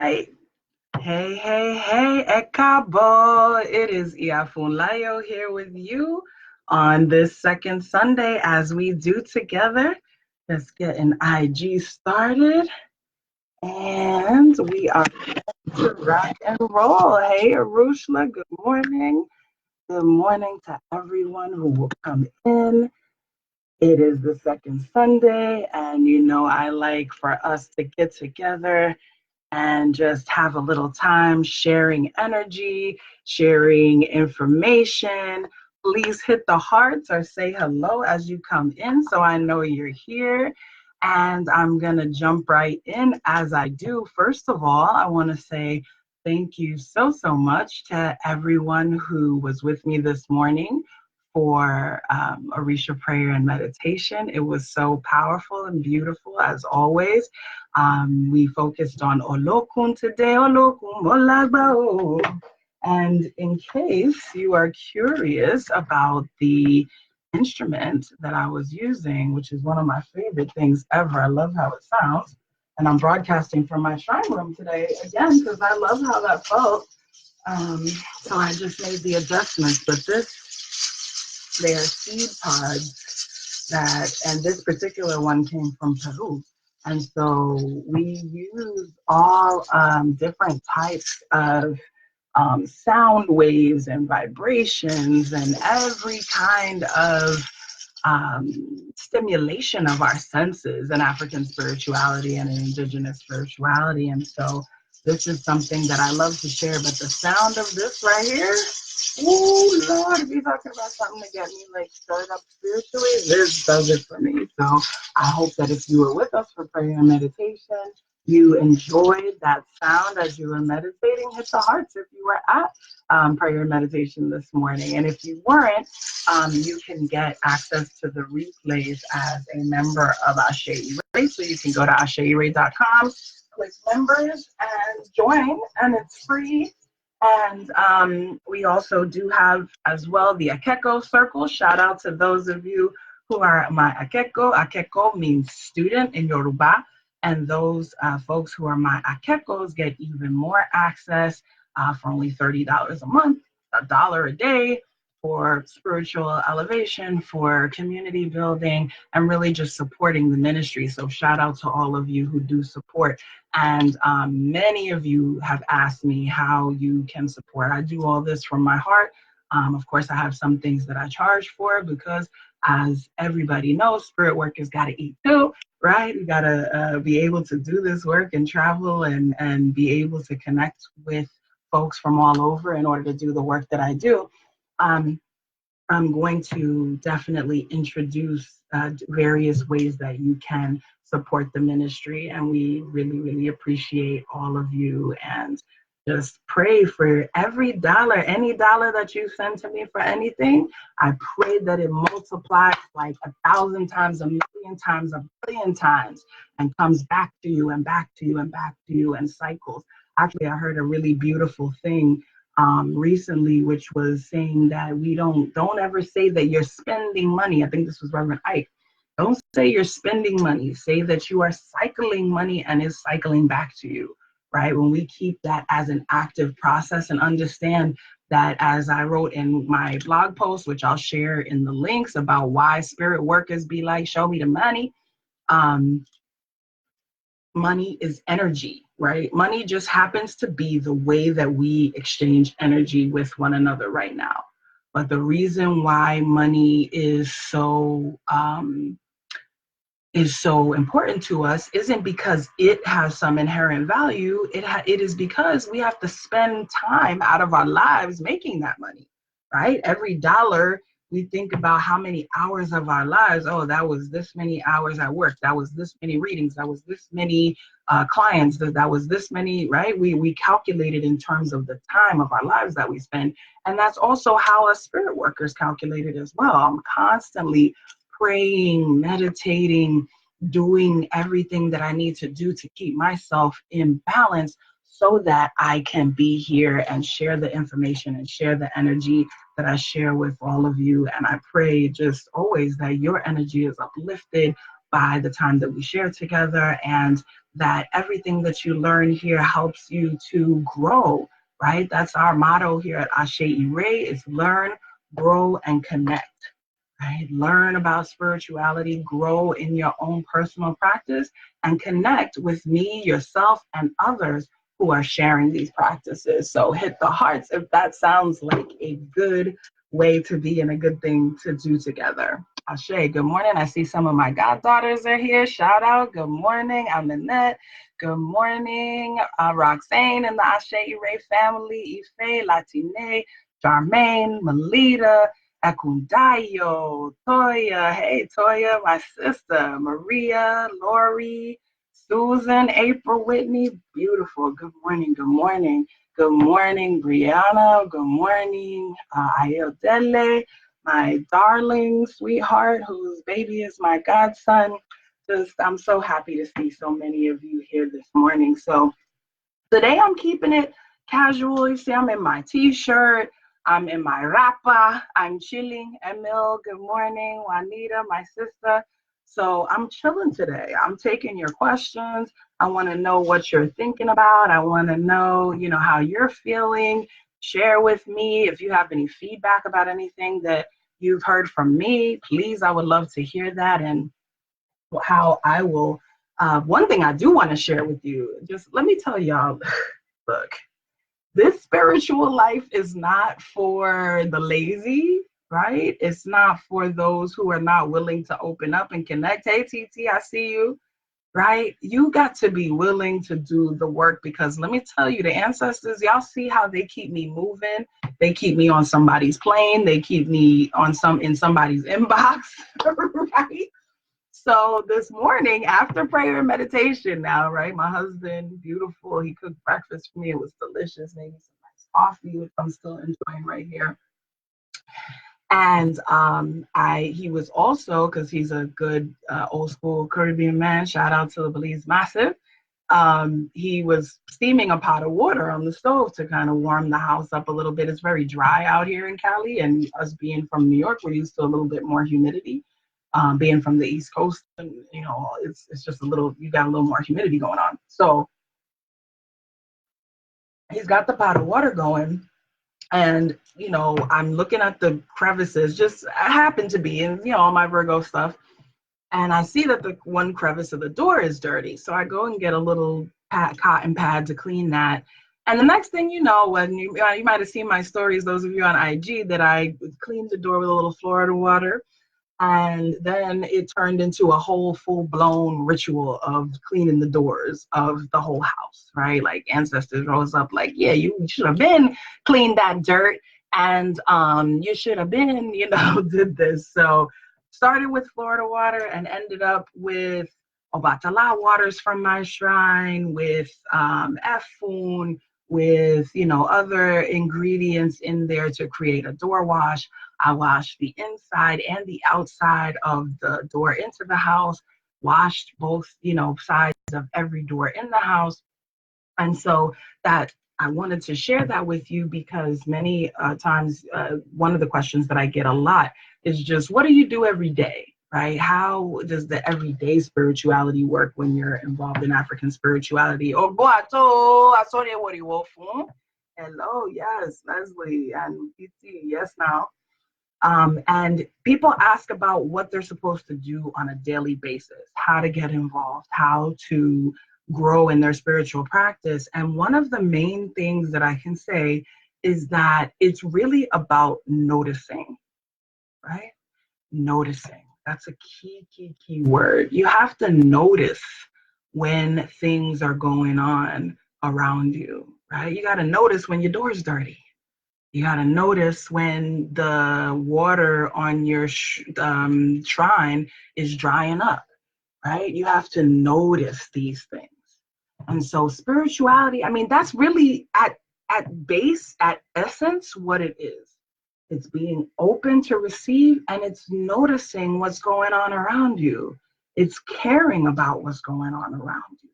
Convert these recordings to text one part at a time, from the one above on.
right. Hey, Ekabo. It is Iya Funlayo here with you on this second Sunday as we do together. Let's get an IG started. And we are to rock and roll. Hey, Arushla, good morning. Good morning to everyone who will come in. It is the second Sunday, and I like for us to get together and just have a little time sharing energy, sharing information. Please hit the hearts or say hello as you come in so I know you're here. And I'm going to jump right in as I do. First of all, I want to say thank you so much to everyone who was with me this morning for Orisha prayer and meditation. It was so powerful and beautiful as always. We focused on Olokun today, Olokun Molagbao. And in case you are curious about the instrument that I was using, which is one of my favorite things ever, I love how it sounds. And I'm broadcasting from my shrine room today again because I love how that felt. So I just made the adjustments, but they are seed pods and this particular one came from Peru. And so we use all different types of sound waves and vibrations and every kind of stimulation of our senses in African spirituality and in indigenous spirituality. And so this is something that I love to share, but the sound of this right here, oh Lord, if you're talking about something to get me like stirred up spiritually, this does it for me. So I hope that if you were with us for prayer and meditation, you enjoyed that sound as you were meditating. Hit the hearts if you were at prayer and meditation this morning. And if you weren't, you can get access to the replays as a member of Ashe Ray. So you can go to asheray.com, click members, and join, and it's free. And we also do have as well the Akeko Circle. Shout out to those of you who are my Akeko. Akeko means student in Yoruba. And those folks who are my Akekos get even more access for only $30 a month, $1 a day for spiritual elevation, for community building, and really just supporting the ministry. So shout out to all of you who do support. And many of you have asked me how you can support. I do all this from my heart. Of course, I have some things that I charge for because, as everybody knows, spirit workers got to eat too, right? We got to be able to do this work and travel and be able to connect with folks from all over in order to do the work that I do. I'm going to definitely introduce various ways that you can support the ministry, and we really appreciate all of you, and just pray for every dollar, any dollar that you send to me for anything. I pray that it multiplies like 1,000 times, 1,000,000 times, 1,000,000,000 times, and comes back to you and back to you and back to you and cycles. Actually, I heard a really beautiful thing recently, which was saying that we don't ever say that you're spending money. I think this was Reverend Ike. Don't say you're spending money. Say that you are cycling money and it's cycling back to you, right? When we keep that as an active process and understand that, as I wrote in my blog post, which I'll share in the links about why spirit workers be like, show me the money. Money is energy, right? Money just happens to be the way that we exchange energy with one another right now. But the reason why money is so important to us isn't because it has some inherent value. It is because we have to spend time out of our lives making that money, right? Every dollar, we think about how many hours of our lives. Oh, that was this many hours at work. That was this many readings. That was this many clients. That was this many, right? We calculate it in terms of the time of our lives that we spend. And that's also how us spirit workers calculate it as well. I'm constantly praying, meditating, doing everything that I need to do to keep myself in balance so that I can be here and share the information and share the energy that I share with all of you. And I pray just always that your energy is uplifted by the time that we share together, and that everything that you learn here helps you to grow, right? That's our motto here at Ashe Ray, is learn, grow, and connect. Right? Learn about spirituality, grow in your own personal practice, and connect with me, yourself, and others who are sharing these practices. So hit the hearts if that sounds like a good way to be and a good thing to do together. Ashe, good morning. I see some of my goddaughters are here. Shout out. Good morning. I'm Annette. Good morning. Roxanne and the Ashe Ray family. Ife, Latine, Charmaine, Melita, Akundayo, Toya, hey Toya, my sister, Maria, Lori, Susan, April, Whitney, beautiful. Good morning, good morning. Good morning, Brianna. Good morning, Ayodele, my darling sweetheart, whose baby is my godson. I'm so happy to see so many of you here this morning. So today I'm keeping it casual. You see, I'm in my t-shirt. I'm in my wrapper. I'm chilling. Emil, good morning. Juanita, my sister. So I'm chilling today. I'm taking your questions. I want to know what you're thinking about. I want to know, how you're feeling. Share with me if you have any feedback about anything that you've heard from me. Please, I would love to hear that and how I will. One thing I do want to share with you, just let me tell y'all, look, this spiritual life is not for the lazy, right? It's not for those who are not willing to open up and connect. Hey, TT, I see you, right? You got to be willing to do the work, because let me tell you, the ancestors, y'all see how they keep me moving. They keep me on somebody's plane. They keep me in somebody's inbox, right? So this morning, after prayer and meditation now, right, my husband, beautiful, he cooked breakfast for me. It was delicious, maybe some nice coffee, which I'm still enjoying right here. And he was also, because he's a good old school Caribbean man, shout out to the Belize Massive, he was steaming a pot of water on the stove to kind of warm the house up a little bit. It's very dry out here in Cali, and us being from New York, we're used to a little bit more humidity. Being from the East Coast, and it's just you got a little more humidity going on. So he's got the pot of water going, and I'm looking at the crevices. Just I happen to be in all my Virgo stuff, and I see that the one crevice of the door is dirty. So I go and get a little cotton pad to clean that. And the next thing you know, when you might have seen my stories, those of you on IG, that I cleaned the door with a little Florida water. And then it turned into a whole full-blown ritual of cleaning the doors of the whole house, right? Like ancestors rose up like, yeah, you should have been cleaned that dirt, and you should have been, did this. So started with Florida water and ended up with Obatala waters from my shrine, with Efun, with other ingredients in there to create a door wash. I washed the inside and the outside of the door into the house, washed both sides of every door in the house. And so that I wanted to share that with you, because many times one of the questions that I get a lot is just, what do you do every day? Right? How does the everyday spirituality work when you're involved in African spirituality? Oh, hello, yes, Leslie and PT, yes, now. And people ask about what they're supposed to do on a daily basis, how to get involved, how to grow in their spiritual practice. And one of the main things that I can say is that it's really about noticing, right? Noticing. That's a key word. You have to notice when things are going on around you, right? You got to notice when your door's dirty. You got to notice when the water on your shrine is drying up, right? You have to notice these things. And so spirituality, that's really at base, at essence, what it is. It's being open to receive, and it's noticing what's going on around you. It's caring about what's going on around you,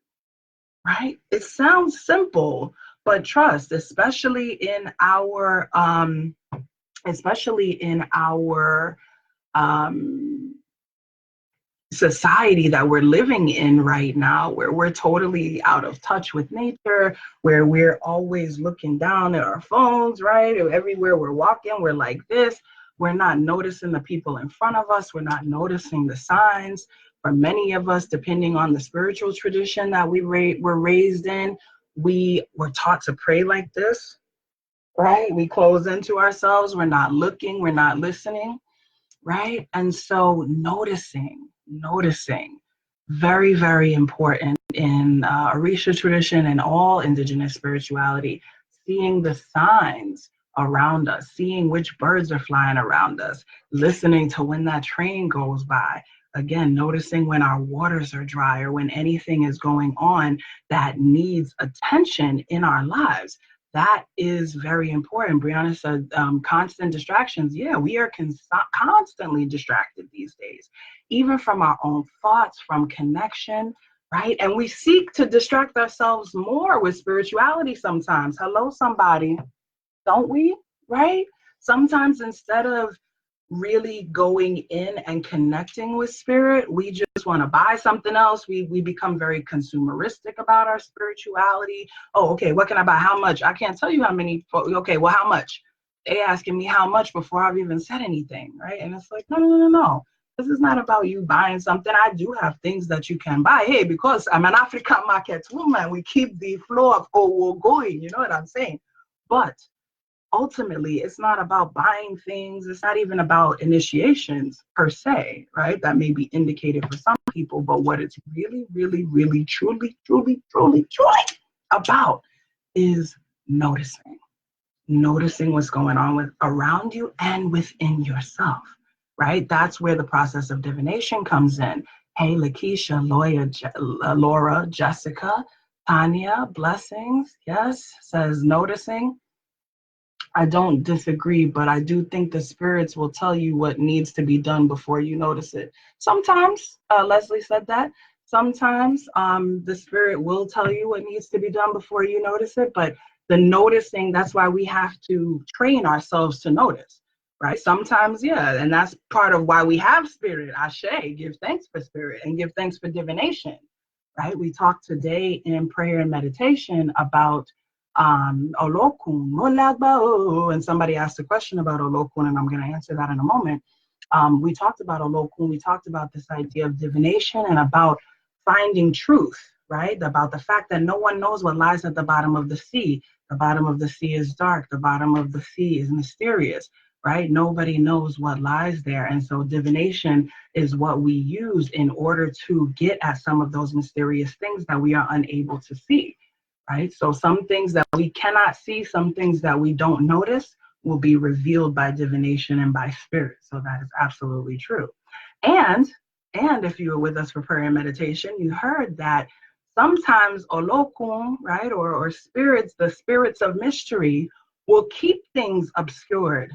right? It sounds simple, but trust, especially in our society that we're living in right now, where we're totally out of touch with nature, where we're always looking down at our phones, right? Or everywhere we're walking, we're like this. We're not noticing the people in front of us. We're not noticing the signs. For many of us, depending on the spiritual tradition that were raised in, we were taught to pray like this, right? We close into ourselves. We're not looking. We're not listening, right? And so noticing, very, very important in Orisha tradition and all indigenous spirituality, seeing the signs around us, seeing which birds are flying around us, listening to when that train goes by. Again, noticing when our waters are dry or when anything is going on that needs attention in our lives. That is very important. Brianna said constant distractions. Yeah, we are constantly distracted these days, even from our own thoughts, from connection, right? And we seek to distract ourselves more with spirituality sometimes. Hello, somebody, don't we? Right? Sometimes instead of really going in and connecting with spirit, we just want to buy something else. We become very consumeristic about our spirituality. Oh, okay, what can I buy? How much? I can't tell you how many. Okay, well, how much? They asking me how much before I've even said anything, right? And it's like, no. This is not about you buying something. I do have things that you can buy. Hey, because I'm an African market woman, we keep the flow of Owo going. You know what I'm saying? But ultimately, it's not about buying things. It's not even about initiations per se, right? That may be indicated for some people, but what it's really, really, really, truly about is noticing what's going on with around you and within yourself, right? That's where the process of divination comes in. Hey, Lakeisha, Laura, Jessica, Tanya, blessings. Yes, says noticing. I don't disagree, but I do think the spirits will tell you what needs to be done before you notice it. Sometimes, Leslie said that. Sometimes the spirit will tell you what needs to be done before you notice it, but the noticing, that's why we have to train ourselves to notice, right? Sometimes, yeah, and that's part of why we have spirit, Ashe, give thanks for spirit and give thanks for divination, right? We talked today in prayer and meditation about Olokun, Molagba, and somebody asked a question about Olokun, and I'm going to answer that in a moment. We talked about Olokun, we talked about this idea of divination and about finding truth, right? About the fact that no one knows what lies at the bottom of the sea. The bottom of the sea is dark, the bottom of the sea is mysterious, right? Nobody knows what lies there. And so divination is what we use in order to get at some of those mysterious things that we are unable to see, right? So some things that we cannot see, some things that we don't notice will be revealed by divination and by spirit. So that is absolutely true. And if you were with us for prayer and meditation, you heard that sometimes Olokun, right, or spirits, the spirits of mystery, will keep things obscured,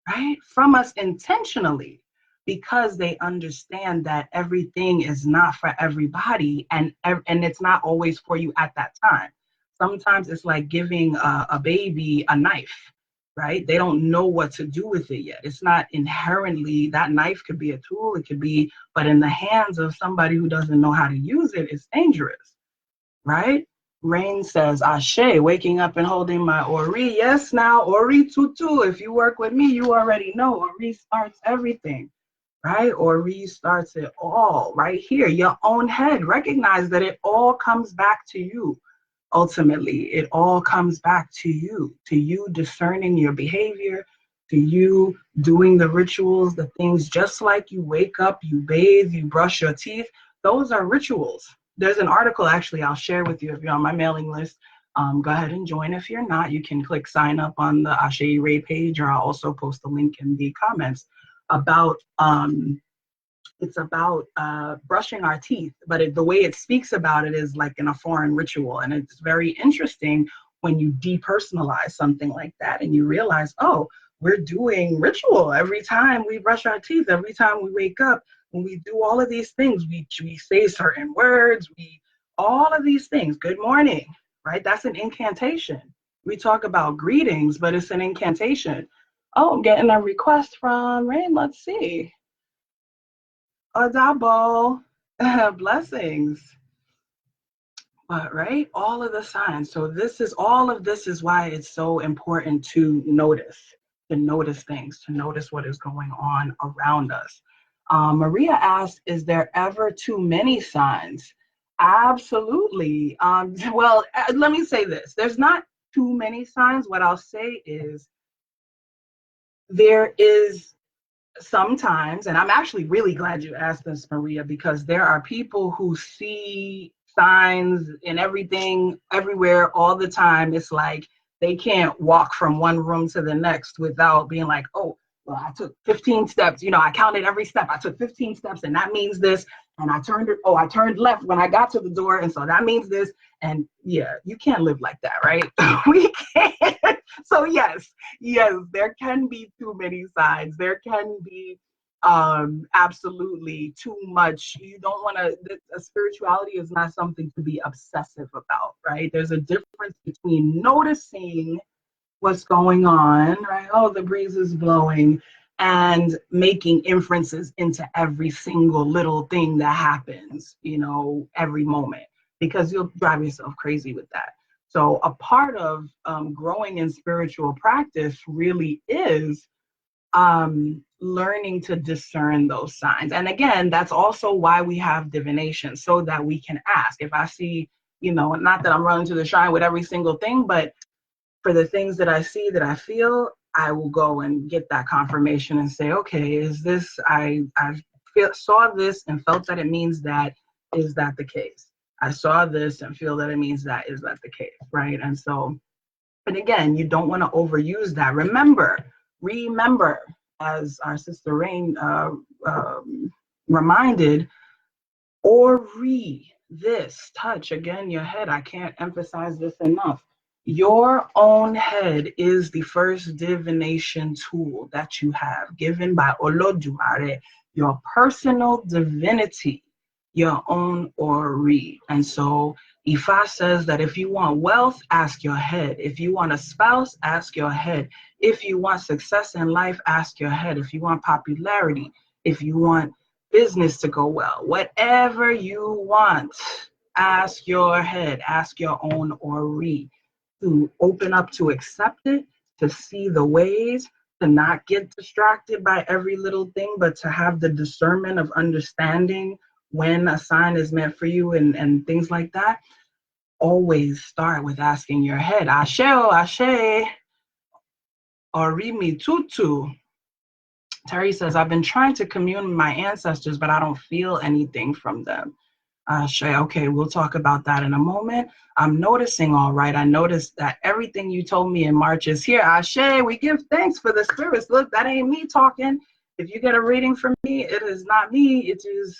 right, from us intentionally, because they understand that everything is not for everybody, and it's not always for you at that time. Sometimes it's like giving a baby a knife, right? They don't know what to do with it yet. It's not inherently, that knife could be a tool, it could be, but in the hands of somebody who doesn't know how to use it, it's dangerous, right? Rain says, Ashe, waking up and holding my Ori. Yes, now, Ori Tutu. If you work with me, you already know Ori starts everything, right? Ori starts it all right here. Your own head. Recognize that it all comes back to you. Ultimately, it all comes back to you discerning your behavior, to you doing the rituals, the things just like you wake up, you bathe, you brush your teeth. Those are rituals. There's an article actually I'll share with you if you're on my mailing list. Go ahead and join. If you're not, you can click sign up on the Ashe Ray page, or I'll also post a link in the comments about it's about brushing our teeth, but the way it speaks about it is like in a foreign ritual. And it's very interesting when you depersonalize something like that and you realize, oh, we're doing ritual every time we brush our teeth, every time we wake up. When we do all of these things, we say certain words, all of these things. Good morning, right? That's an incantation. We talk about greetings, but it's an incantation. Oh, I'm getting a request from Rain. Let's see. Adabo. Blessings. But right, all of the signs. So all of this is why it's so important to notice things, to notice what is going on around us. Maria asked, is there ever too many signs? Absolutely. Well, let me say this. There's not too many signs. What I'll say is there is sometimes, and I'm actually really glad you asked this, Maria, because there are people who see signs in everything, everywhere, all the time. It's like they can't walk from one room to the next without being like, oh, well, I took 15 steps. I counted every step. I took 15 steps, and that means this. And I turned left when I got to the door, and so that means this. And yeah, you can't live like that, right? We can't. So yes, there can be too many signs. There can be absolutely too much. You don't want to, spirituality is not something to be obsessive about, right? There's a difference between noticing what's going on, right? Oh, the breeze is blowing, and making inferences into every single little thing that happens, every moment, because you'll drive yourself crazy with that. So a part of growing in spiritual practice really is learning to discern those signs. And again, that's also why we have divination, so that we can ask. If I see, not that I'm running to the shrine with every single thing, but for the things that I see, that I feel, I will go and get that confirmation and say, okay, is this, I saw this and felt that it means that, is that the case? I saw this and feel that it means that, is that the case, right? And so, and again, you don't want to overuse that. Remember, as our sister Rain reminded, this touch, again, your head. I can't emphasize this enough. Your own head is the first divination tool that you have, given by Olodumare, your personal divinity, your own Ori. And so Ifa says that if you want wealth, ask your head. If you want a spouse, ask your head. If you want success in life, ask your head. If you want popularity, if you want business to go well, whatever you want, ask your head, ask your own Ori, to open up, to accept it, to see the ways, to not get distracted by every little thing, but to have the discernment of understanding when a sign is meant for you and things like that. Always start with asking your head, Ashe o Ashe, Ori mi tutu. Terry says, I've been trying to commune with my ancestors, but I don't feel anything from them. Okay, we'll talk about that in a moment. I'm noticing, all right, I noticed that everything you told me in March is here. Ashe, we give thanks for the spirits. Look, that ain't me talking. If you get a reading from me, it is not me. It is,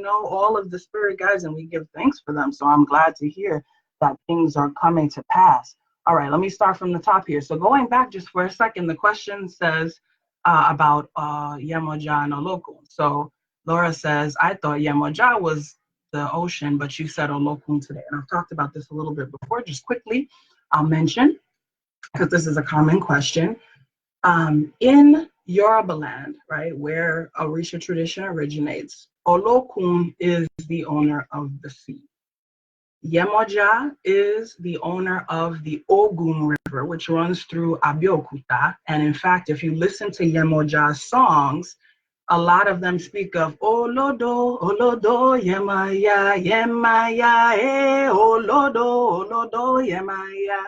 all of the spirit guides, and we give thanks for them. So I'm glad to hear that things are coming to pass. All right, let me start from the top here. So going back just for a second, the question says about Yemanja and Olokun. So Laura says, I thought Yemanja was the ocean, but you said Olokun today. And I've talked about this a little bit before. Just quickly, I'll mention, because this is a common question. In Yoruba land, right, where Orisha tradition originates, Olokun is the owner of the sea. Yemanja is the owner of the Ogun River, which runs through Abeokuta. And in fact, if you listen to Yemoja's songs, a lot of them speak of Olodo, Olodo, Yemaya, Yemaya, Olodo, Olodo, Yemaya.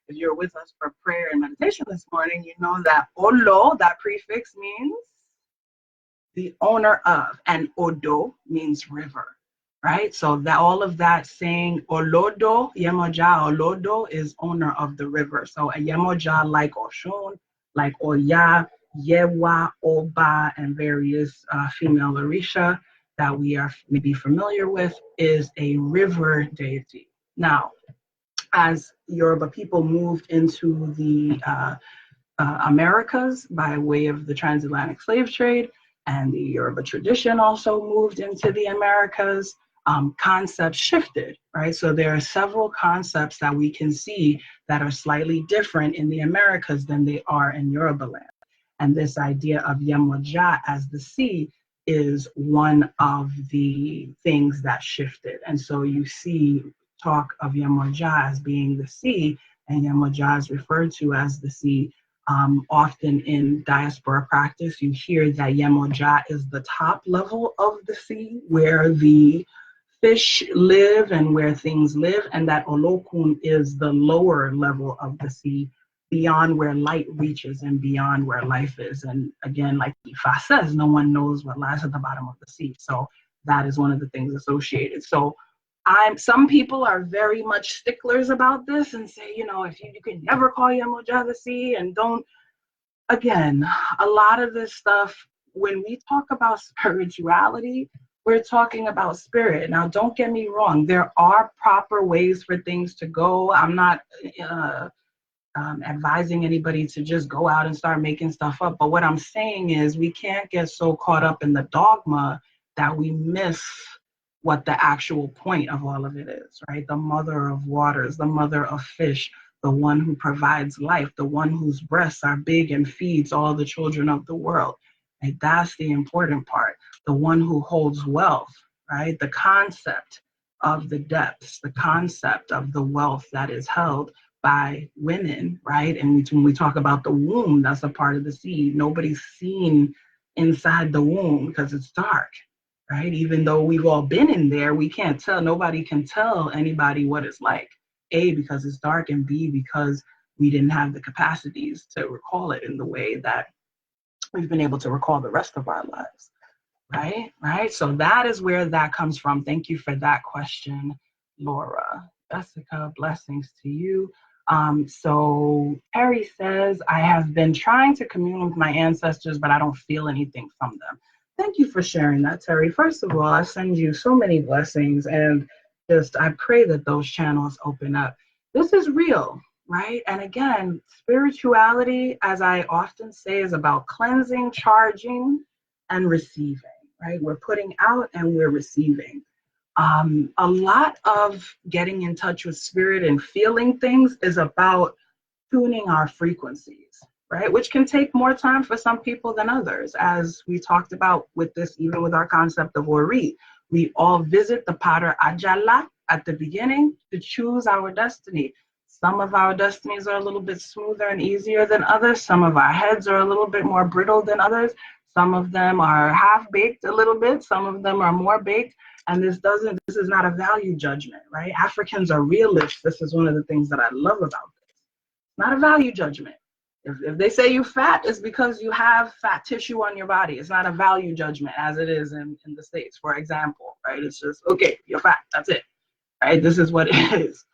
If you're with us for prayer and meditation this morning, you know that Olo, that prefix, means the owner of, and Odo means river. Right? So that all of that saying Olodo, Yemanja, Olodo is owner of the river. So a Yemanja, like Oshun, like Oya, Yewa, Oba, and various female Orisha that we are maybe familiar with, is a river deity. Now, as Yoruba people moved into the Americas by way of the transatlantic slave trade, and the Yoruba tradition also moved into the Americas, concepts shifted, right? So there are several concepts that we can see that are slightly different in the Americas than they are in Yoruba land. And this idea of Yemanja as the sea is one of the things that shifted. And so you see talk of Yemanja as being the sea, and Yemanja is referred to as the sea. Often in diaspora practice, you hear that Yemanja is the top level of the sea, where the fish live and where things live, and that Olokun is the lower level of the sea, beyond where light reaches and beyond where life is. And again, like Ifa says, no one knows what lies at the bottom of the sea. So that is one of the things associated. So some people are very much sticklers about this and say, if you can never call Yemanja the sea, and don't. Again, a lot of this stuff, when we talk about spirituality, we're talking about spirit. Now, don't get me wrong. There are proper ways for things to go. I'm not advising anybody to just go out and start making stuff up. But what I'm saying is we can't get so caught up in the dogma that we miss what the actual point of all of it is, right? The mother of waters, the mother of fish, the one who provides life, the one whose breasts are big and feeds all the children of the world. Right? That's the important part. The one who holds wealth, right? The concept of the depths, the concept of the wealth that is held by women, right? And when we talk about the womb, that's a part of the seed. Nobody's seen inside the womb because it's dark, right? Even though we've all been in there, we can't tell. Nobody can tell anybody what it's like. A, because it's dark, and B, because we didn't have the capacities to recall it in the way that we've been able to recall the rest of our lives, right? So that is where that comes from. Thank you for that question, Laura. Jessica, blessings to you. So Terry says, I have been trying to commune with my ancestors, but I don't feel anything from them. Thank you for sharing that, Terry. First of all, I send you so many blessings, and I pray that those channels open up. This is real, right? And again, spirituality, as I often say, is about cleansing, charging, and receiving, right? We're putting out and we're receiving. A lot of getting in touch with spirit and feeling things is about tuning our frequencies, right? Which can take more time for some people than others. As we talked about with this, even with our concept of Ori, we all visit the Pater Ajala at the beginning to choose our destiny. Some of our destinies are a little bit smoother and easier than others. Some of our heads are a little bit more brittle than others. Some of them are half-baked a little bit. Some of them are more baked. And this is not a value judgment, right? Africans are realists. This is one of the things that I love about this. Not a value judgment. If they say you fat, it's because you have fat tissue on your body. It's not a value judgment as it is in the States, for example, right? It's just, okay, you're fat, that's it, right? This is what it is.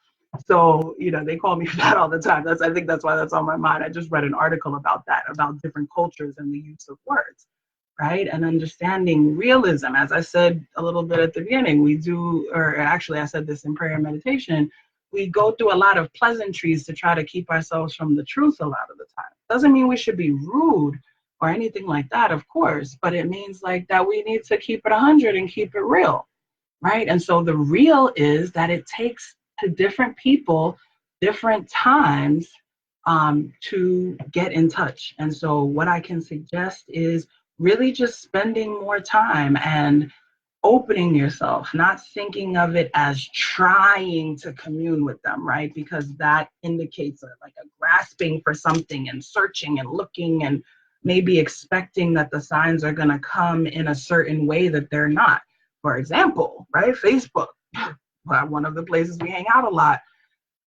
So, they call me fat all the time. I think that's why that's on my mind. I just read an article about that, about different cultures and the use of words, right? And understanding realism. As I said a little bit at the beginning, I said this in prayer and meditation, we go through a lot of pleasantries to try to keep ourselves from the truth a lot of the time. Doesn't mean we should be rude or anything like that, of course, but it means like that we need to keep it 100 and keep it real, right? And so the real is that it takes to different people, different times to get in touch. And so what I can suggest is really just spending more time and opening yourself, not thinking of it as trying to commune with them, right? Because that indicates a grasping for something and searching and looking and maybe expecting that the signs are going to come in a certain way that they're not. For example, right? Facebook, one of the places we hang out a lot,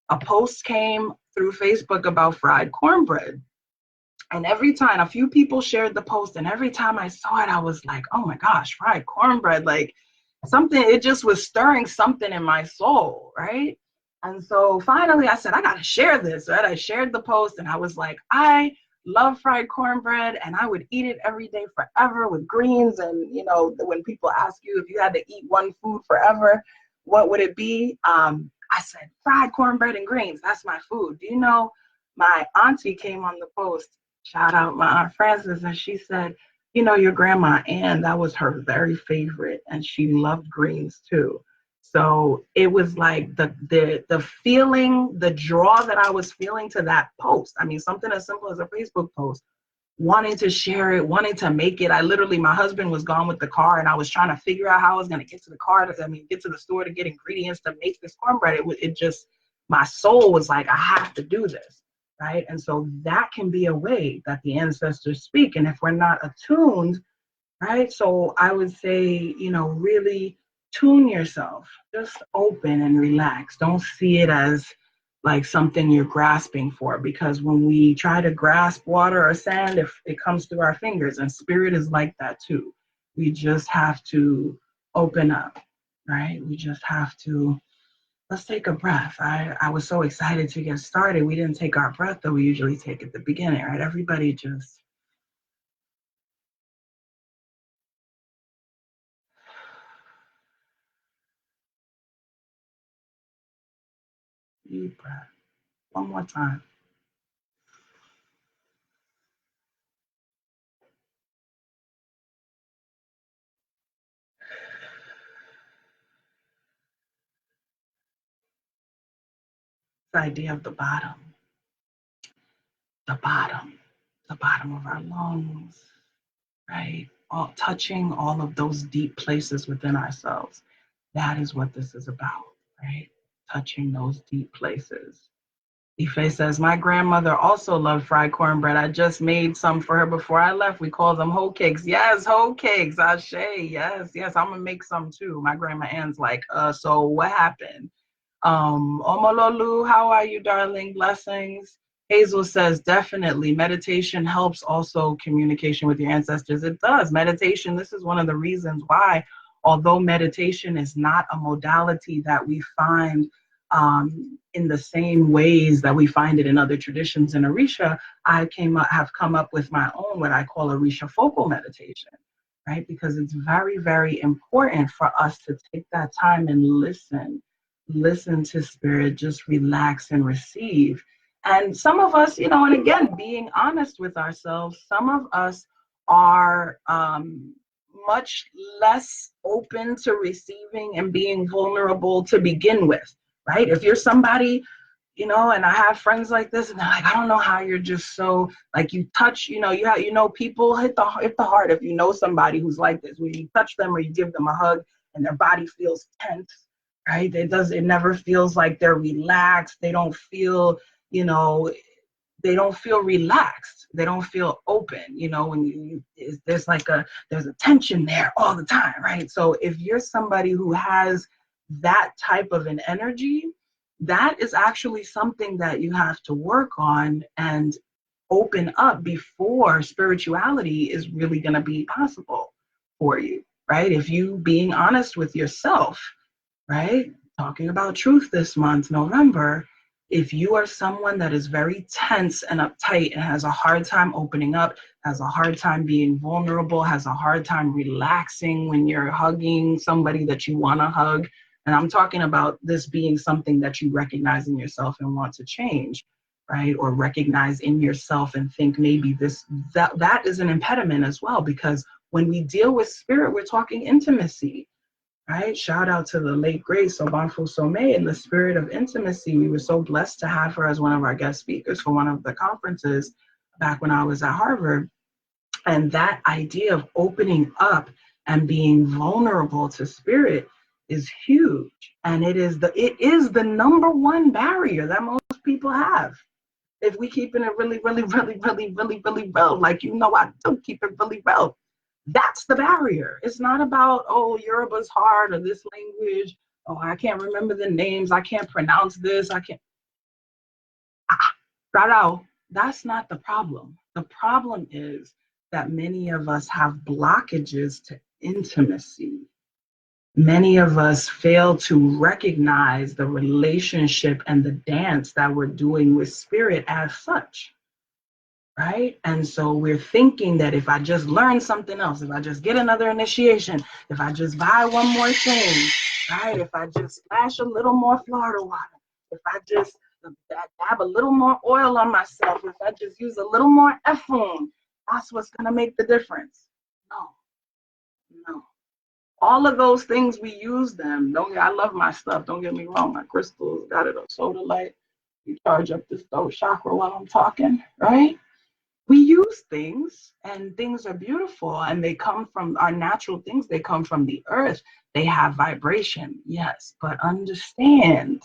a post came through Facebook about fried cornbread. And every time a few people shared the post, and every time I saw it, I was like, oh my gosh, fried cornbread, like something, it just was stirring something in my soul, right? And so finally I said, I got to share this, right? I shared the post and I was like, I love fried cornbread and I would eat it every day forever with greens. And, when people ask you if you had to eat one food forever, what would it be? I said, fried cornbread and greens, that's my food. Do you know, my auntie came on the post, shout out my Aunt Frances, and she said, your grandma Ann, that was her very favorite, and she loved greens too. So it was like the feeling, the draw that I was feeling to that post. I mean, something as simple as a Facebook post wanting to share it, wanting to make it. My husband was gone with the car, and I was trying to figure out how I was going to get to the car, get to the store to get ingredients to make this cornbread. It just, my soul was like, I have to do this, right? And so that can be a way that the ancestors speak. And if we're not attuned, right? So I would say, really tune yourself, just open and relax. Don't see it as like something you're grasping for, because when we try to grasp water or sand, if it comes through our fingers, and spirit is like that too. We just have to open up, right? We just have to, let's take a breath. I was so excited to get started. We didn't take our breath that we usually take at the beginning, right? Everybody just deep breath. One more time. The idea of the bottom the bottom of our lungs, right? All touching all of those deep places within ourselves. That is what this is about, right? Touching those deep places. Ife says, my grandmother also loved fried cornbread. I just made some for her before I left. We call them hoe cakes. Yes, hoe cakes. Ashe. Yes. I'm gonna make some too. My grandma Ann's like, so what happened? Omololu, how are you, darling? Blessings. Hazel says, definitely. Meditation helps also communication with your ancestors. It does. Meditation, this is one of the reasons why, although meditation is not a modality that we find in the same ways that we find it in other traditions in Orisha, have come up with my own, what I call Orisha focal meditation, right? Because it's very, very important for us to take that time and listen to spirit, just relax and receive. And some of us, and again, being honest with ourselves, some of us are much less open to receiving and being vulnerable to begin with, right? If you're somebody, and I have friends like this, and they're like, I don't know how you're just so, like, you touch, people hit the heart. If you know somebody who's like this, when you touch them or you give them a hug and their body feels tense, right? It never feels like they're relaxed. They don't feel, they don't feel relaxed. They don't feel open, when there's a tension there all the time, right? So if you're somebody who has that type of an energy, that is actually something that you have to work on and open up before spirituality is really going to be possible for you, right? If you being honest with yourself, right? Talking about truth this month, November. If you are someone that is very tense and uptight and has a hard time opening up, has a hard time being vulnerable, has a hard time relaxing when you're hugging somebody that you want to hug, and I'm talking about this being something that you recognize in yourself and want to change, right? Or recognize in yourself and think maybe that is an impediment as well, because when we deal with spirit, we're talking intimacy. Right? Shout out to the late great Sobanfu Some in the spirit of intimacy. We were so blessed to have her as one of our guest speakers for one of the conferences back when I was at Harvard. And that idea of opening up and being vulnerable to spirit is huge. And it is the number one barrier that most people have. If we keeping it really, really, really, really, really, really well, like I do keep it really well. That's the barrier. It's not about, oh, Yoruba's hard or this language. Oh, I can't remember the names. I can't pronounce this. I can't. Rarao, that's not the problem. The problem is that many of us have blockages to intimacy. Many of us fail to recognize the relationship and the dance that we're doing with spirit as such. Right? And so we're thinking that if I just learn something else, if I just get another initiation, if I just buy one more thing, right? If I just splash a little more Florida water, if I just dab a little more oil on myself, if I just use a little more effluent, that's what's going to make the difference. No. All of those things, we use them. I love my stuff. Don't get me wrong. My crystals, got it on soda light. You charge up this throat chakra while I'm talking, right? we use things, and things are beautiful, and they come from our natural things. They come from the earth. They have vibration, yes, but understand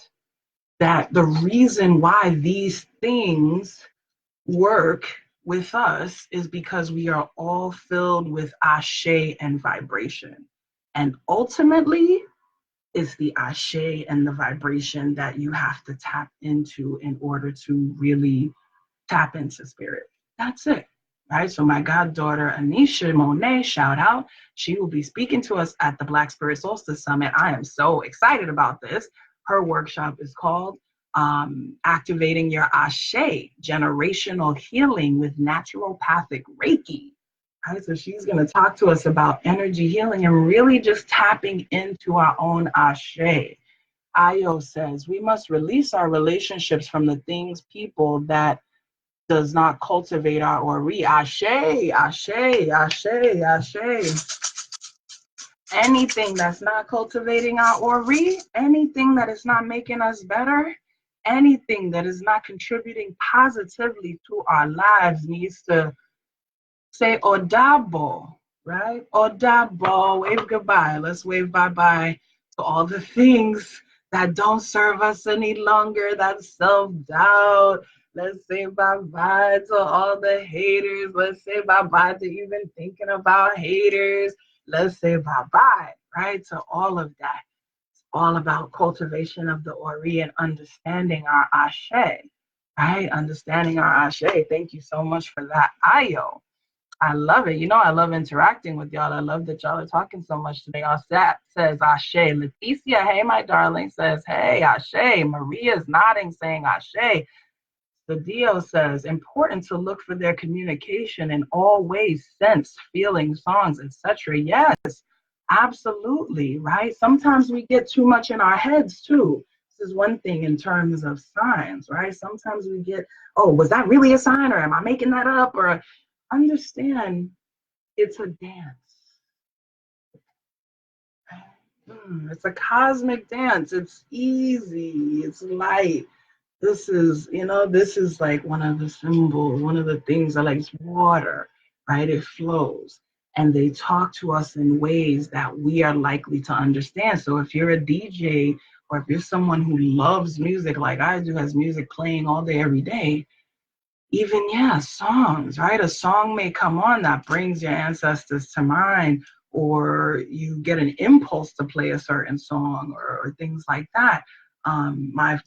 that the reason why these things work with us is because we are all filled with ashe and vibration. And ultimately, it's the ashe and the vibration that you have to tap into in order to really tap into spirit. That's it. Right. So my goddaughter Anisha Monet, shout out. She will be speaking to us at the Black Spirit Solstice Summit. I am so excited about this. Her workshop is called Activating Your Ashe, Generational Healing with Naturopathic Reiki. Right. So she's going to talk to us about energy healing and really just tapping into our own ashe. Ayo says we must release our relationships from the things, people that does not cultivate our ori. Ashe, ashe, ashe, ashe. Anything that's not cultivating our ori, anything that is not making us better, anything that is not contributing positively to our lives needs to say odabo, right? Odabo, wave goodbye. Let's wave bye-bye to all the things that don't serve us any longer. That's self-doubt. Let's say bye-bye to all the haters. Let's say bye-bye to even thinking about haters. Let's say bye-bye, right, to all of that. It's all about cultivation of the ori and understanding our ashe, right? Understanding our ashe. Thank you so much for that, Ayo. I love it. You know, I love interacting with y'all. I love that y'all are talking so much today. Our stat says Ashe. Leticia, hey, my darling, says, hey, Ashe. Maria's nodding, saying Ashe. The Dio says, important to look for their communication in all ways, sense, feeling, songs, etc. Yes, absolutely, right? Sometimes we get too much in our heads, too. This is one thing in terms of signs, right? Sometimes we get, oh, was that really a sign, or am I making that up? Or understand it's a dance. It's a cosmic dance. It's easy. It's light. This is, this is like one of the symbols, one of the things I like is water, right? It flows. And they talk to us in ways that we are likely to understand. So if you're a DJ or if you're someone who loves music like I do, has music playing all day, every day, even, yeah, songs, right? A song may come on that brings your ancestors to mind, or you get an impulse to play a certain song, or things like that. My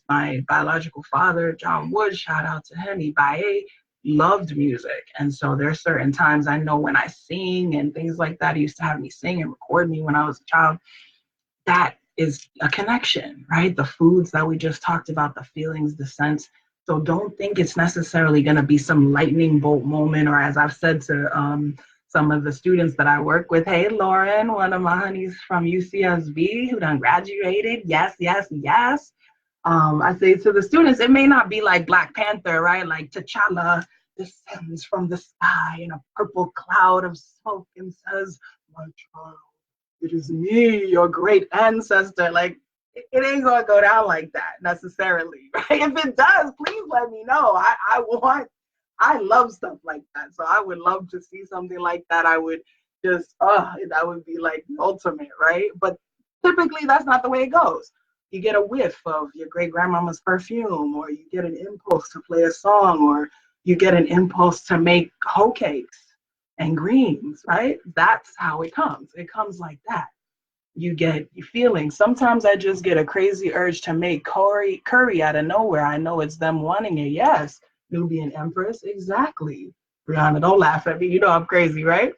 biological father, John Wood, shout out to him, Ibaye, loved music. And so there's certain times I know when I sing and things like that. He used to have me sing and record me when I was a child. That is a connection, right? The foods that we just talked about, the feelings, the sense. So don't think it's necessarily going to be some lightning bolt moment, or as I've said to some of the students that I work with, hey, Lauren, one of my honeys from UCSB who done graduated. Yes, yes, yes. I say to the students, it may not be like Black Panther, right? Like T'Challa descends from the sky in a purple cloud of smoke and says, my child, it is me, your great ancestor. Like, it ain't gonna go down like that necessarily, right? If it does, please let me know. I love stuff like that. So I would love to see something like that. I would just, that would be like the ultimate, right? But typically that's not the way it goes. You get a whiff of your great grandmama's perfume, or you get an impulse to play a song, or you get an impulse to make hoe cakes and greens, right? That's how it comes. It comes like that. You get feelings. Sometimes I just get a crazy urge to make curry out of nowhere. I know it's them wanting it. Yes, Nubian Empress, exactly. Brianna, don't laugh at me. You know I'm crazy, right?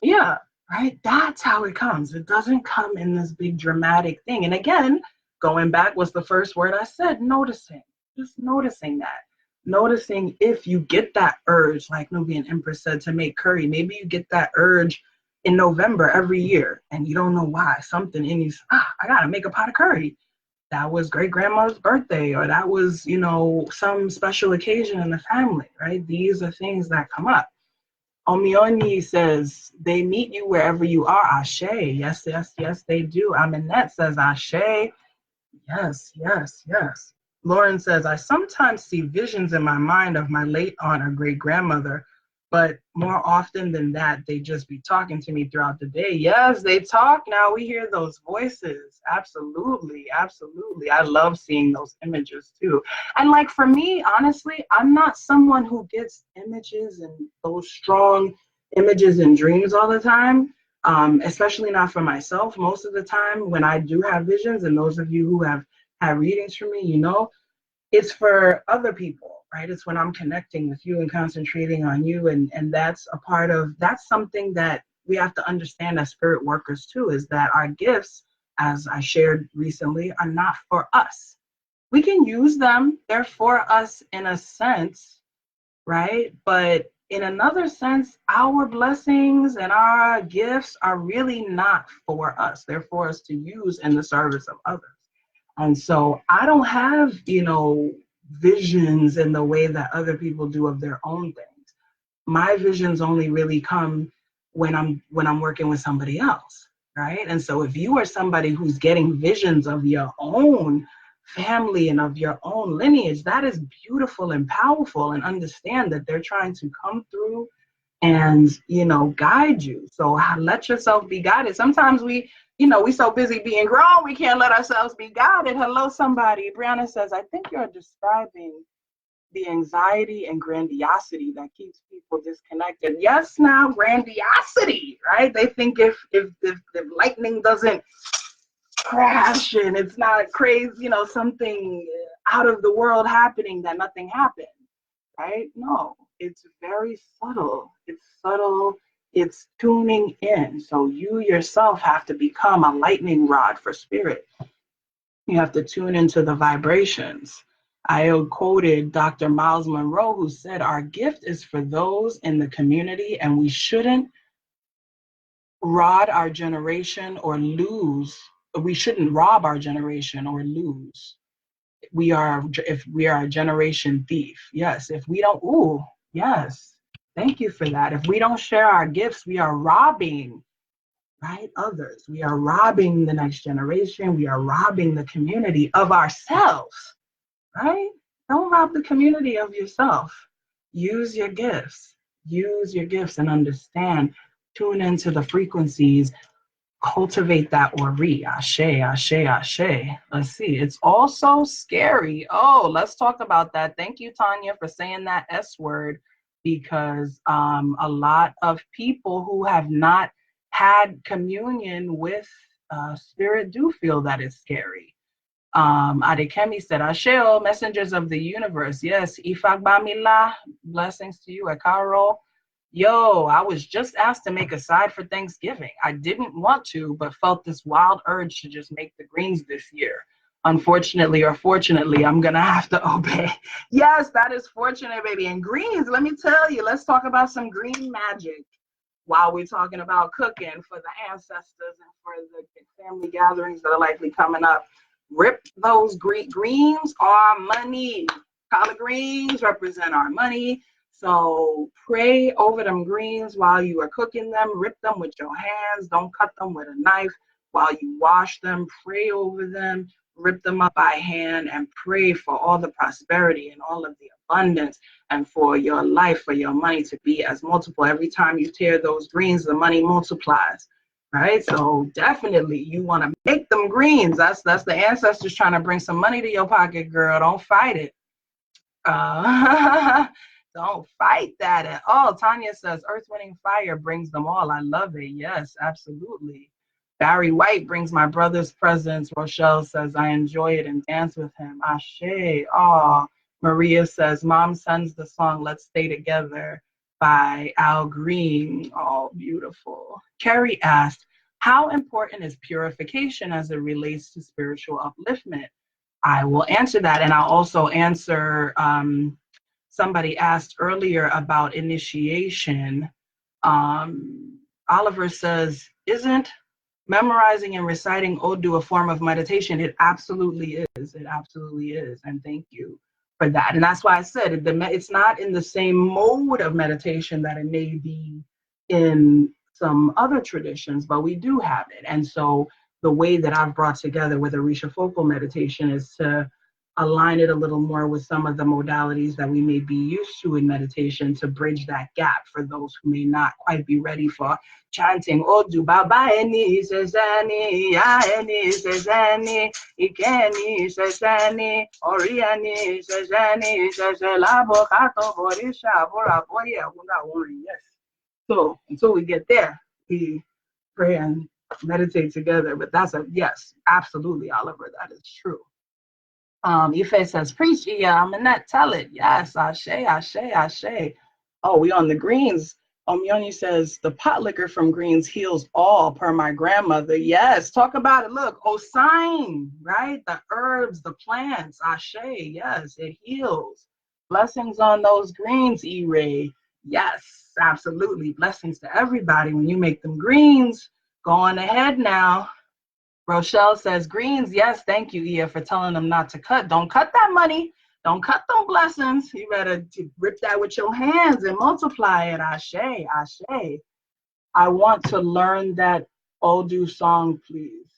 Yeah, right? That's how it comes. It doesn't come in this big dramatic thing. And again, going back was the first word I said, noticing. Just noticing that. Noticing if you get that urge, like Nubian Empress said, to make curry. Maybe you get that urge in November every year and you don't know why. Something in you, I gotta make a pot of curry. That was great grandma's birthday, or that was, some special occasion in the family, right? These are things that come up. Omioni says, they meet you wherever you are, Ashe. Yes, yes, yes, they do. Aminette says, Ashe. Yes, yes, yes. Lauren says, I sometimes see visions in my mind of my late aunt or great grandmother, but more often than that, they just be talking to me throughout the day. Yes, they talk now. We hear those voices. Absolutely. Absolutely. I love seeing those images too. And like for me, honestly, I'm not someone who gets images and those strong images and dreams all the time, especially not for myself. Most of the time when I do have visions, and those of you who have had readings from me, you know, it's for other people, right? It's when I'm connecting with you and concentrating on you. And that's a part of, that's something that we have to understand as spirit workers too, is that our gifts, as I shared recently, are not for us. We can use them. They're for us in a sense, right? But in another sense, our blessings and our gifts are really not for us. They're for us to use in the service of others. And so I don't have, you know, visions in the way that other people do of their own things. My visions only really come when I'm working with somebody else, right? And so if you are somebody who's getting visions of your own family and of your own lineage, that is beautiful and powerful, and understand that they're trying to come through and, you know, guide you. So let yourself be guided. Sometimes we, you know, we so busy being grown, we can't let ourselves be guided. Hello, somebody. Brianna says, I think you're describing the anxiety and grandiosity that keeps people disconnected. Yes, now grandiosity, right? They think if lightning doesn't crash and it's not crazy, you know, something out of the world happening, that nothing happened, right? No, it's very subtle. It's subtle. It's tuning in. So you yourself have to become a lightning rod for spirit. You have to tune into the vibrations. I quoted Dr. Miles Monroe, who said, our gift is for those in the community, and we shouldn't rob our generation or lose. We shouldn't rob our generation or lose. If we are a generation thief. Yes, if we don't, ooh, yes. Thank you for that. If we don't share our gifts, we are robbing, right, others. We are robbing the next generation. We are robbing the community of ourselves, right? Don't rob the community of yourself. Use your gifts. Use your gifts and understand. Tune into the frequencies. Cultivate that ori. Ashe, ashe, ashe. Let's see. It's also scary. Oh, let's talk about that. Thank you, Tanya, for saying that S word, because a lot of people who have not had communion with spirit do feel that it's scary. Adekemi said, Asheo, messengers of the universe. Yes, Ifagbamila, blessings to you, Akaro. Yo, I was just asked to make a side for Thanksgiving. I didn't want to, but felt this wild urge to just make the greens this year. Unfortunately or fortunately, I'm going to have to obey. Yes, that is fortunate, baby. And greens, let me tell you, let's talk about some green magic while we're talking about cooking for the ancestors and for the family gatherings that are likely coming up. Rip those greens are money. Collard greens represent our money. So pray over them greens while you are cooking them. Rip them with your hands. Don't cut them with a knife. While you wash them, pray over them. Rip them up by hand and pray for all the prosperity and all of the abundance, and for your life, for your money to be as multiple. Every time you tear those greens, the money multiplies. Right? So definitely you want to make them greens. That's the ancestors trying to bring some money to your pocket, girl. Don't fight it. Don't fight that at all. Tanya says, Earth, Wind, and Fire brings them all. I love it. Yes, absolutely. Barry White brings my brother's presence. Rochelle says, I enjoy it and dance with him. Ashe. Oh, Maria says, Mom sends the song Let's Stay Together by Al Green. Oh, beautiful. Carrie asked, how important is purification as it relates to spiritual upliftment? I will answer that, and I'll also answer, somebody asked earlier about initiation. Oliver says, isn't memorizing and reciting Odu a form of meditation? It absolutely is. It absolutely is. And thank you for that. And that's why I said it's not in the same mode of meditation that it may be in some other traditions, but we do have it. And so the way that I've brought together with Orisha focal meditation is to align it a little more with some of the modalities that we may be used to in meditation to bridge that gap for those who may not quite be ready for chanting Odu Baba Eni Sezani, Ya Eni Sezani, Ikeni Sezani, Oriani Sezani, Sezelabo Kato Borisha Bora Boya Wunda Wori. Yes. So until we get there, we pray and meditate together. But that's a yes, absolutely, Oliver. That is true. Ife says, preach, Iya, I'm in that, tell it. Yes, Ashe, Ashe, Ashe. Oh, we on the greens. Yoni says, the pot liquor from greens heals all, per my grandmother. Yes, talk about it. Look, Osine, right? The herbs, the plants, Ashe, yes, it heals. Blessings on those greens, E-Ray. Yes, absolutely. Blessings to everybody. When you make them greens, go on ahead now. Rochelle says, greens, yes, thank you, Iya, for telling them not to cut. Don't cut that money. Don't cut them blessings. You better rip that with your hands and multiply it. Ashe, Ashe. I want to learn that Odu song, please.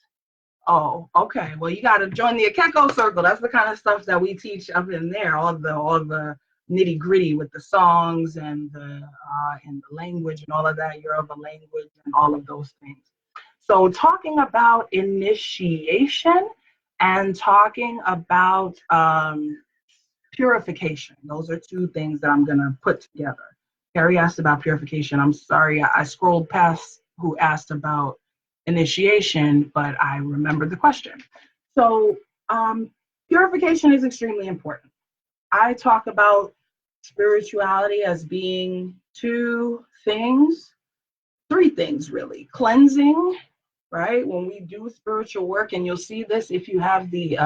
Oh, okay. Well, you got to join the Akeko circle. That's the kind of stuff that we teach up in there. All the nitty gritty with the songs and the language and all of that. Yoruba language and all of those things. So talking about initiation and talking about purification. Those are two things that I'm going to put together. Carrie asked about purification. I'm sorry, I scrolled past who asked about initiation, but I remembered the question. So purification is extremely important. I talk about spirituality as being two things, three things really. Cleansing, right? When we do spiritual work, and you'll see this if you have the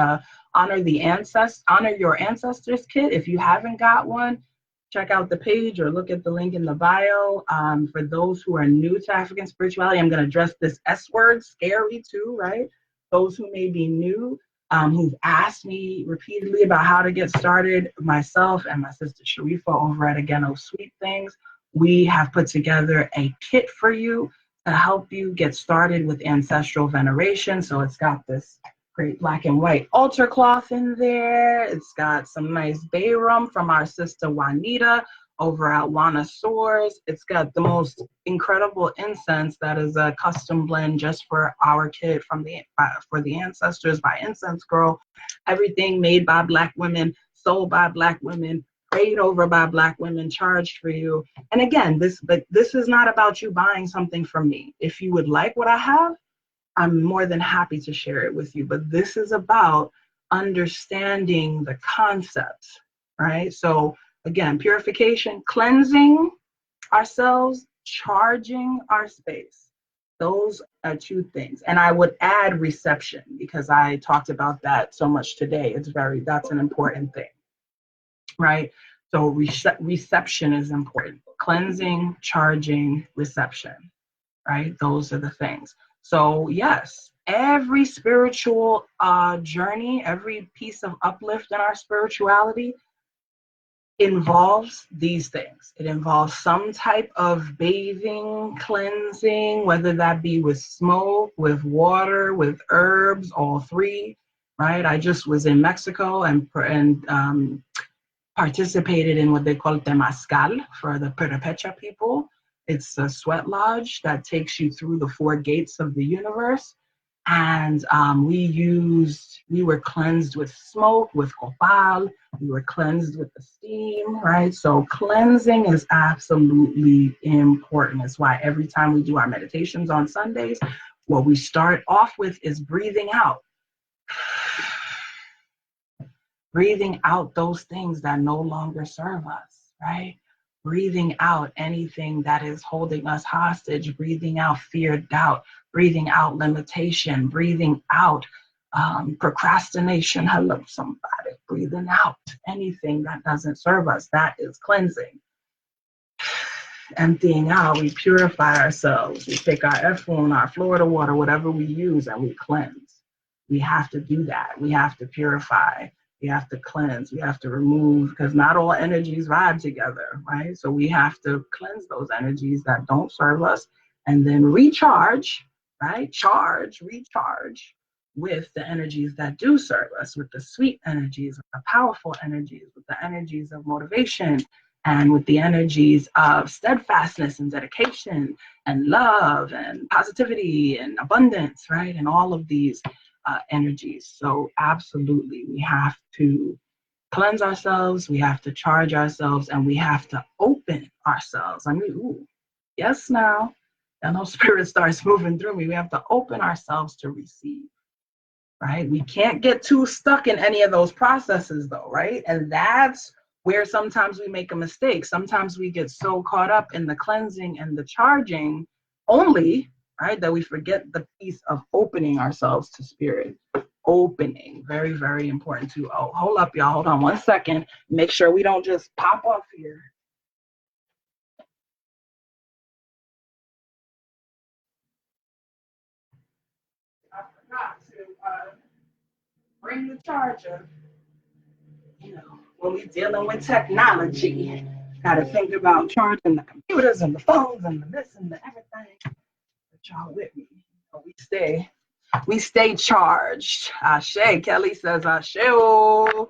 honor your ancestors kit. If you haven't got one, check out the page or look at the link in the bio. For those who are new to African spirituality, I'm going to address this S word, scary too, right? Those who may be new, who've asked me repeatedly about how to get started, myself and my sister Sharifa over at Again Oh Sweet Things, we have put together a kit for you to help you get started with ancestral veneration. So it's got this great black and white altar cloth in there. It's got some nice bay rum from our sister Juanita over at Juana Soars. It's got the most incredible incense that is a custom blend just for our kit for the ancestors by Incense Girl. Everything made by Black women, sold by Black women, prayed over by Black women, charged for you. And again, this is not about you buying something from me. If you would like what I have, I'm more than happy to share it with you. But this is about understanding the concepts, right? So again, purification, cleansing ourselves, charging our space. Those are two things. And I would add reception because I talked about that so much today. That's an important thing. Right? So reception is important. Cleansing, charging, reception, right? Those are the things. So yes, every spiritual journey, every piece of uplift in our spirituality involves these things. It involves some type of bathing, cleansing, whether that be with smoke, with water, with herbs, all three, right? I just was in Mexico and participated in what they call Temazcal for the Purification people. It's a sweat lodge that takes you through the four gates of the universe. And we were cleansed with smoke, with copal, we were cleansed with the steam, right? So cleansing is absolutely important. That's why every time we do our meditations on Sundays, what we start off with is breathing out. Breathing out those things that no longer serve us, right? Breathing out anything that is holding us hostage, breathing out fear, doubt, breathing out limitation, breathing out procrastination. Hello, somebody. Breathing out anything that doesn't serve us. That is cleansing. Emptying out, we purify ourselves. We take our effluent, our Florida water, whatever we use, and we cleanse. We have to do that. We have to purify. We have to cleanse. We have to remove, because not all energies vibe together, right? So we have to cleanse those energies that don't serve us and then recharge, right? Recharge with the energies that do serve us, with the sweet energies, with the powerful energies, with the energies of motivation, and with the energies of steadfastness and dedication and love and positivity and abundance, right? And all of these energies. So absolutely, we have to cleanse ourselves, we have to charge ourselves, and we have to open ourselves. I mean, ooh, yes, now. And those spirit starts moving through me. We have to open ourselves to receive, right? We can't get too stuck in any of those processes, though, right? And that's where sometimes we make a mistake. Sometimes we get so caught up in the cleansing and the charging only, right, that we forget the piece of opening ourselves to spirit. Opening, very, very important too. Oh, hold up, y'all. Hold on 1 second. Make sure we don't just pop off here. I forgot to bring the charger. You know, when we're dealing with technology, got to think about charging the computers and the phones and the this and the everything. But y'all with me. We stay charged. Ashe. Kelly says Ashe. Oh.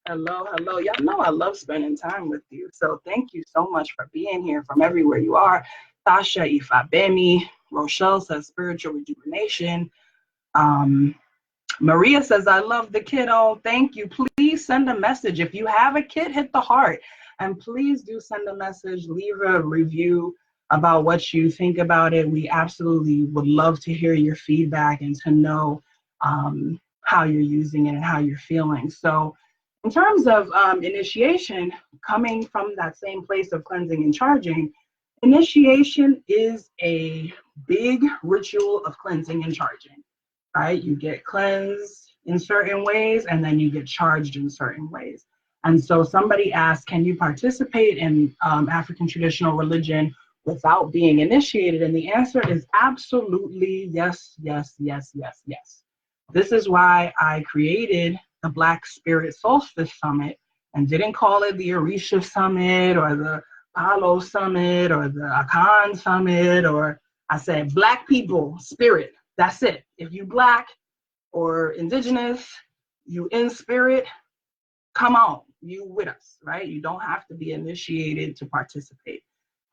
Hello, hello. Y'all know I love spending time with you. So thank you so much for being here from everywhere you are. Tasha Ifabemi. Rochelle says spiritual rejuvenation. Maria says, I love the kiddo. Thank you. Please send a message. If you have a kid, hit the heart. And please do send a message, leave a review about what you think about it. We absolutely would love to hear your feedback and to know how you're using it and how you're feeling. So in terms of initiation, coming from that same place of cleansing and charging, initiation is a big ritual of cleansing and charging. Right? You get cleansed in certain ways and then you get charged in certain ways. And so somebody asked, can you participate in African traditional religion without being initiated? And the answer is absolutely yes, yes, yes, yes, yes. This is why I created the Black Spirit Solstice Summit and didn't call it the Orisha Summit or the Palo Summit or the Akan Summit, or I said Black people, spirit. That's it. If you Black or indigenous, you in spirit, come on, you with us, right? You don't have to be initiated to participate.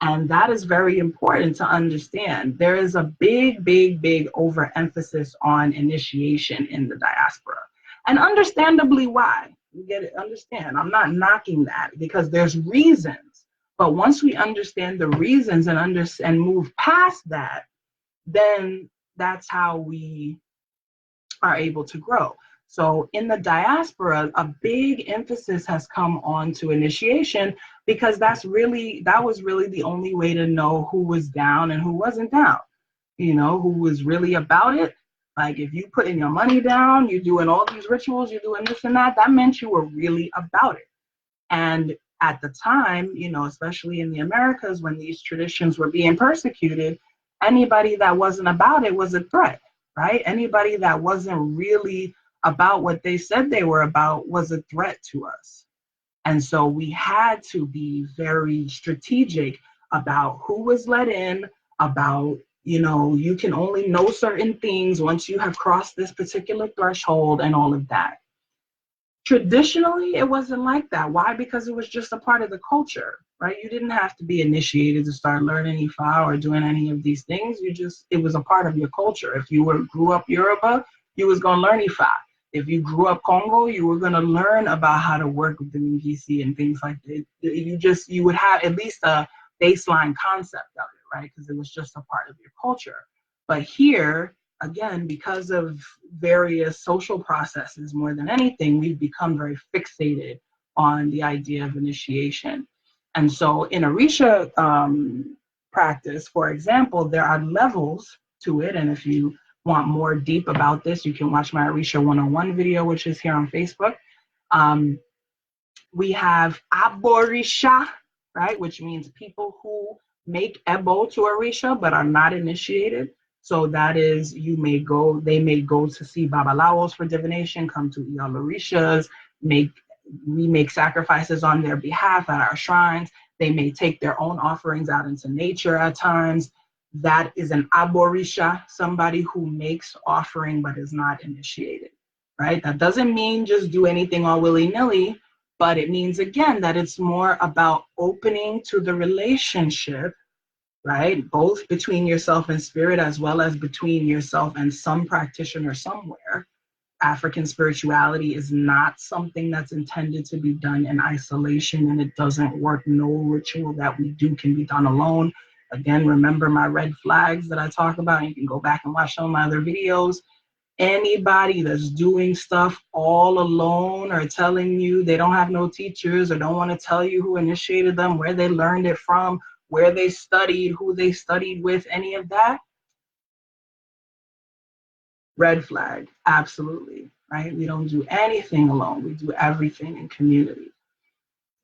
And that is very important to understand. There is a big, big, big overemphasis on initiation in the diaspora. And understandably why. You get it, understand. I'm not knocking that because there's reasons. But once we understand the reasons and move past that, then that's how we are able to grow. So in the diaspora, a big emphasis has come on to initiation because that was really the only way to know who was down and who wasn't down, you know, who was really about it. Like if you putting your money down, you're doing all these rituals, you're doing this and that meant you were really about it. And at the time, you know, especially in the Americas, when these traditions were being persecuted, anybody that wasn't about it was a threat, right? Anybody that wasn't really about what they said they were about was a threat to us. And so we had to be very strategic about who was let in, about, you know, you can only know certain things once you have crossed this particular threshold and all of that. Traditionally, it wasn't like that. Why? Because it was just a part of the culture, right? You didn't have to be initiated to start learning Ifa or doing any of these things. It was a part of your culture. If you grew up Yoruba, you was going to learn Ifa. If you grew up Congo, you were going to learn about how to work with the Ngisi and things like that. You would have at least a baseline concept of it, right? Because it was just a part of your culture. But here, again, because of various social processes more than anything, we've become very fixated on the idea of initiation. And so in Orisha practice, for example, there are levels to it. And if you want more deep about this, you can watch my Orisha 101 video, which is here on Facebook. We have Aborisha, right, which means people who make Ebo to Orisha but are not initiated. So that is, they may go to see Babalawos for divination, come to Iya Orishas, we make sacrifices on their behalf at our shrines. They may take their own offerings out into nature at times. That is an aborisha, somebody who makes offering but is not initiated, right? That doesn't mean just do anything all willy-nilly, but it means, again, that it's more about opening to the relationship, right? Both between yourself and spirit, as well as between yourself and some practitioner somewhere. African spirituality is not something that's intended to be done in isolation, and it doesn't work. No ritual that we do can be done alone. Again, remember my red flags that I talk about. You can go back and watch some of my other videos. Anybody that's doing stuff all alone or telling you they don't have no teachers or don't want to tell you who initiated them, where they learned it from, where they studied, who they studied with, any of that, red flag, absolutely, right? We don't do anything alone. We do everything in community,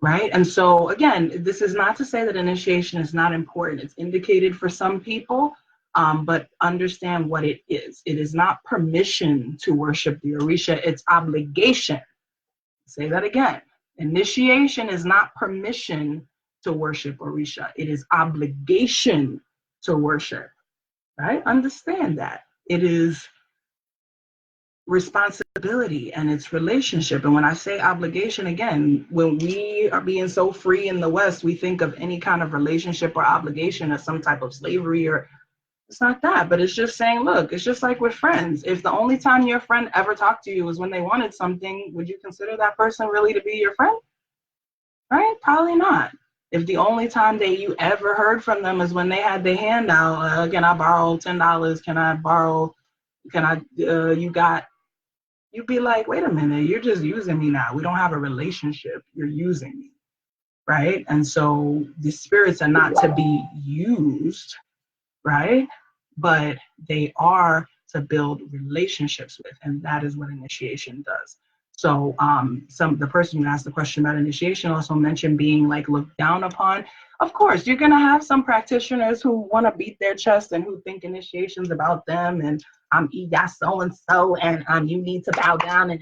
right? And so, again, this is not to say that initiation is not important. It's indicated for some people, but understand what it is. It is not permission to worship the Orisha, it's obligation. Say that again. Initiation is not permission to worship Orisha. It is obligation to worship, right? Understand that. It is responsibility and its relationship. And when I say obligation, again, when we are being so free in the West, we think of any kind of relationship or obligation as some type of slavery, or it's not that, but it's just saying, look, it's just like with friends. If the only time your friend ever talked to you was when they wanted something, would you consider that person really to be your friend? Right? Probably not. If the only time that you ever heard from them is when they had their hand out, can I borrow $10? Can I borrow, you got, you'd be like, wait a minute, you're just using me now. We don't have a relationship. You're using me, right? And so the spirits are not to be used, right? But they are to build relationships with, and that is what initiation does. So the person who asked the question about initiation also mentioned being like looked down upon. Of course, you're gonna have some practitioners who want to beat their chest and who think initiation's about them, and I'm Iya so and so, and you need to bow down, and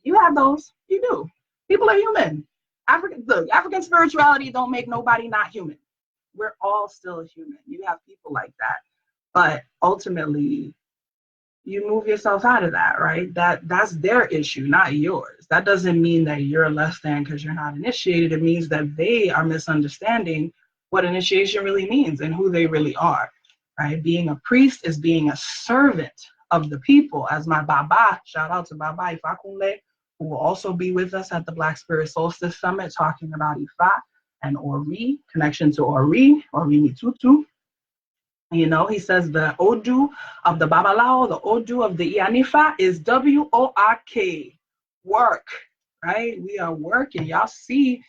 you have those. You do. People are human. African spirituality don't make nobody not human. We're all still human. You have people like that, but ultimately you move yourself out of that, right? That's their issue, not yours. That doesn't mean that you're less than because you're not initiated. It means that they are misunderstanding what initiation really means and who they really are, right? Being a priest is being a servant of the people, as my Baba, shout out to Baba Iya Funlayo, who will also be with us at the Black Spirit Solstice Summit talking about Ifa and Ori, connection to Ori Mitutu. You know, he says the Odu of the Babalao, the Odu of the Ianifa is W-O-R-K, work, right? We are working. Y'all see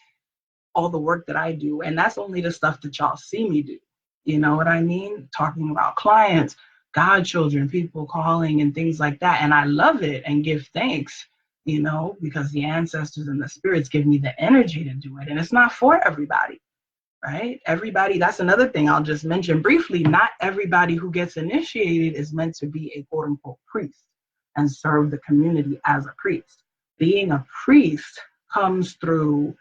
all the work that I do, and that's only the stuff that y'all see me do. You know what I mean? Talking about clients, godchildren, people calling and things like that. And I love it and give thanks, you know, because the ancestors and the spirits give me the energy to do it. And it's not for everybody. Right? Everybody, that's another thing I'll just mention briefly. Not everybody who gets initiated is meant to be a quote unquote priest and serve the community as a priest. Being a priest comes through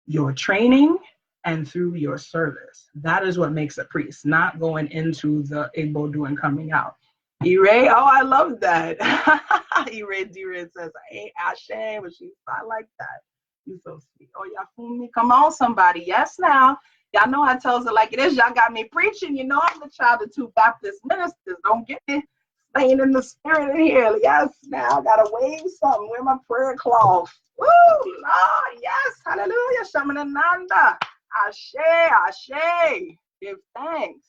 your training and through your service. That is what makes a priest, not going into the Igbo and coming out. Ire, oh, I love that. Ire says, hey, Ashe, but I like that. You so sweet. Oh, y'all fool me. Come on, somebody. Yes, now. Y'all know I tells it like it is. Y'all got me preaching. You know I'm the child of two Baptist ministers. Don't get me staying in the spirit in here. Yes, now I gotta wave something. Wear my prayer cloth. Woo, Lord, yes. Hallelujah. Shamanananda. Ashe, Ashe. Give thanks.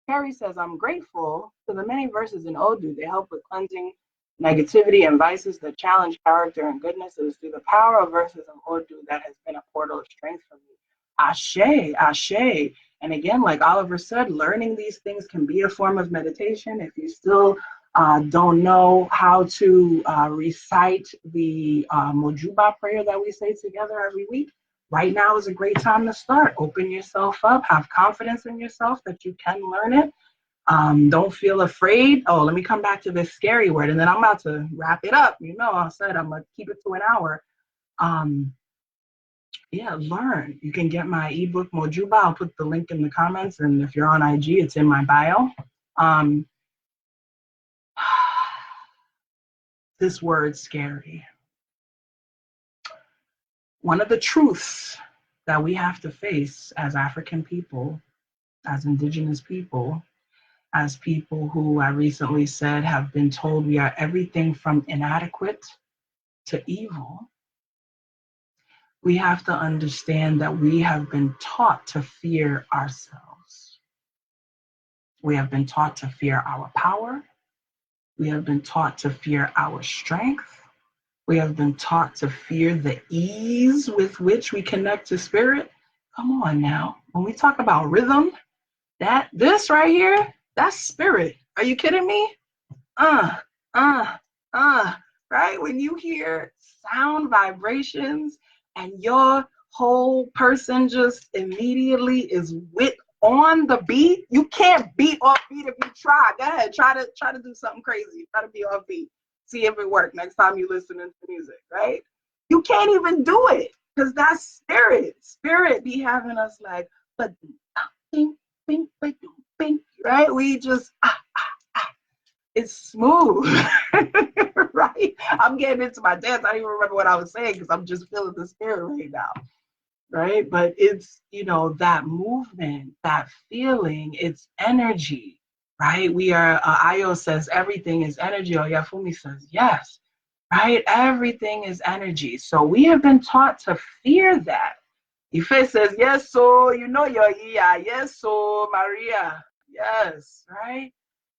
Carrie says, I'm grateful for the many verses in Odu. They help with cleansing negativity and vices that challenge character and goodness. It is through the power of verses of Odu that has been a portal of strength for me. Ashe, Ashe. And again, like Oliver said, learning these things can be a form of meditation. If you still don't know how to recite the Mojuba prayer that we say together every week, right now is a great time to start. Open yourself up, have confidence in yourself that you can learn it. Don't feel afraid. Oh, let me come back to this scary word, and then I'm about to wrap it up. You know, I said I'm gonna keep it to an hour. yeah, learn. You can get my ebook Mojuba. I'll put the link in the comments, and if you're on IG, it's in my bio. Um, this word scary. One of the truths that we have to face as African people, as indigenous people, as people who I recently said have been told we are everything from inadequate to evil, we have to understand that we have been taught to fear ourselves. We have been taught to fear our power. We have been taught to fear our strength. We have been taught to fear the ease with which we connect to spirit. Come on now. When we talk about rhythm, this right here, that's spirit. Are you kidding me? uh, uh, right? When you hear sound vibrations and your whole person just immediately is with on the beat, you can't beat off beat if you try. Go ahead, try to do something crazy. Try to be off beat. See if it works next time you listen to music, right? You can't even do it because that's spirit. Spirit be having us like, but bing, bing, bing, bing, right? We just it's smooth, right? I'm getting into my dance. I don't even remember what I was saying because I'm just feeling the spirit right now, right? But it's, that movement, that feeling, it's energy, right? We are, Ayo says everything is energy, or Yafumi says yes, right? Everything is energy. So we have been taught to fear that. Ife says, yes, so your Iya, yes, so Maria, yes, right?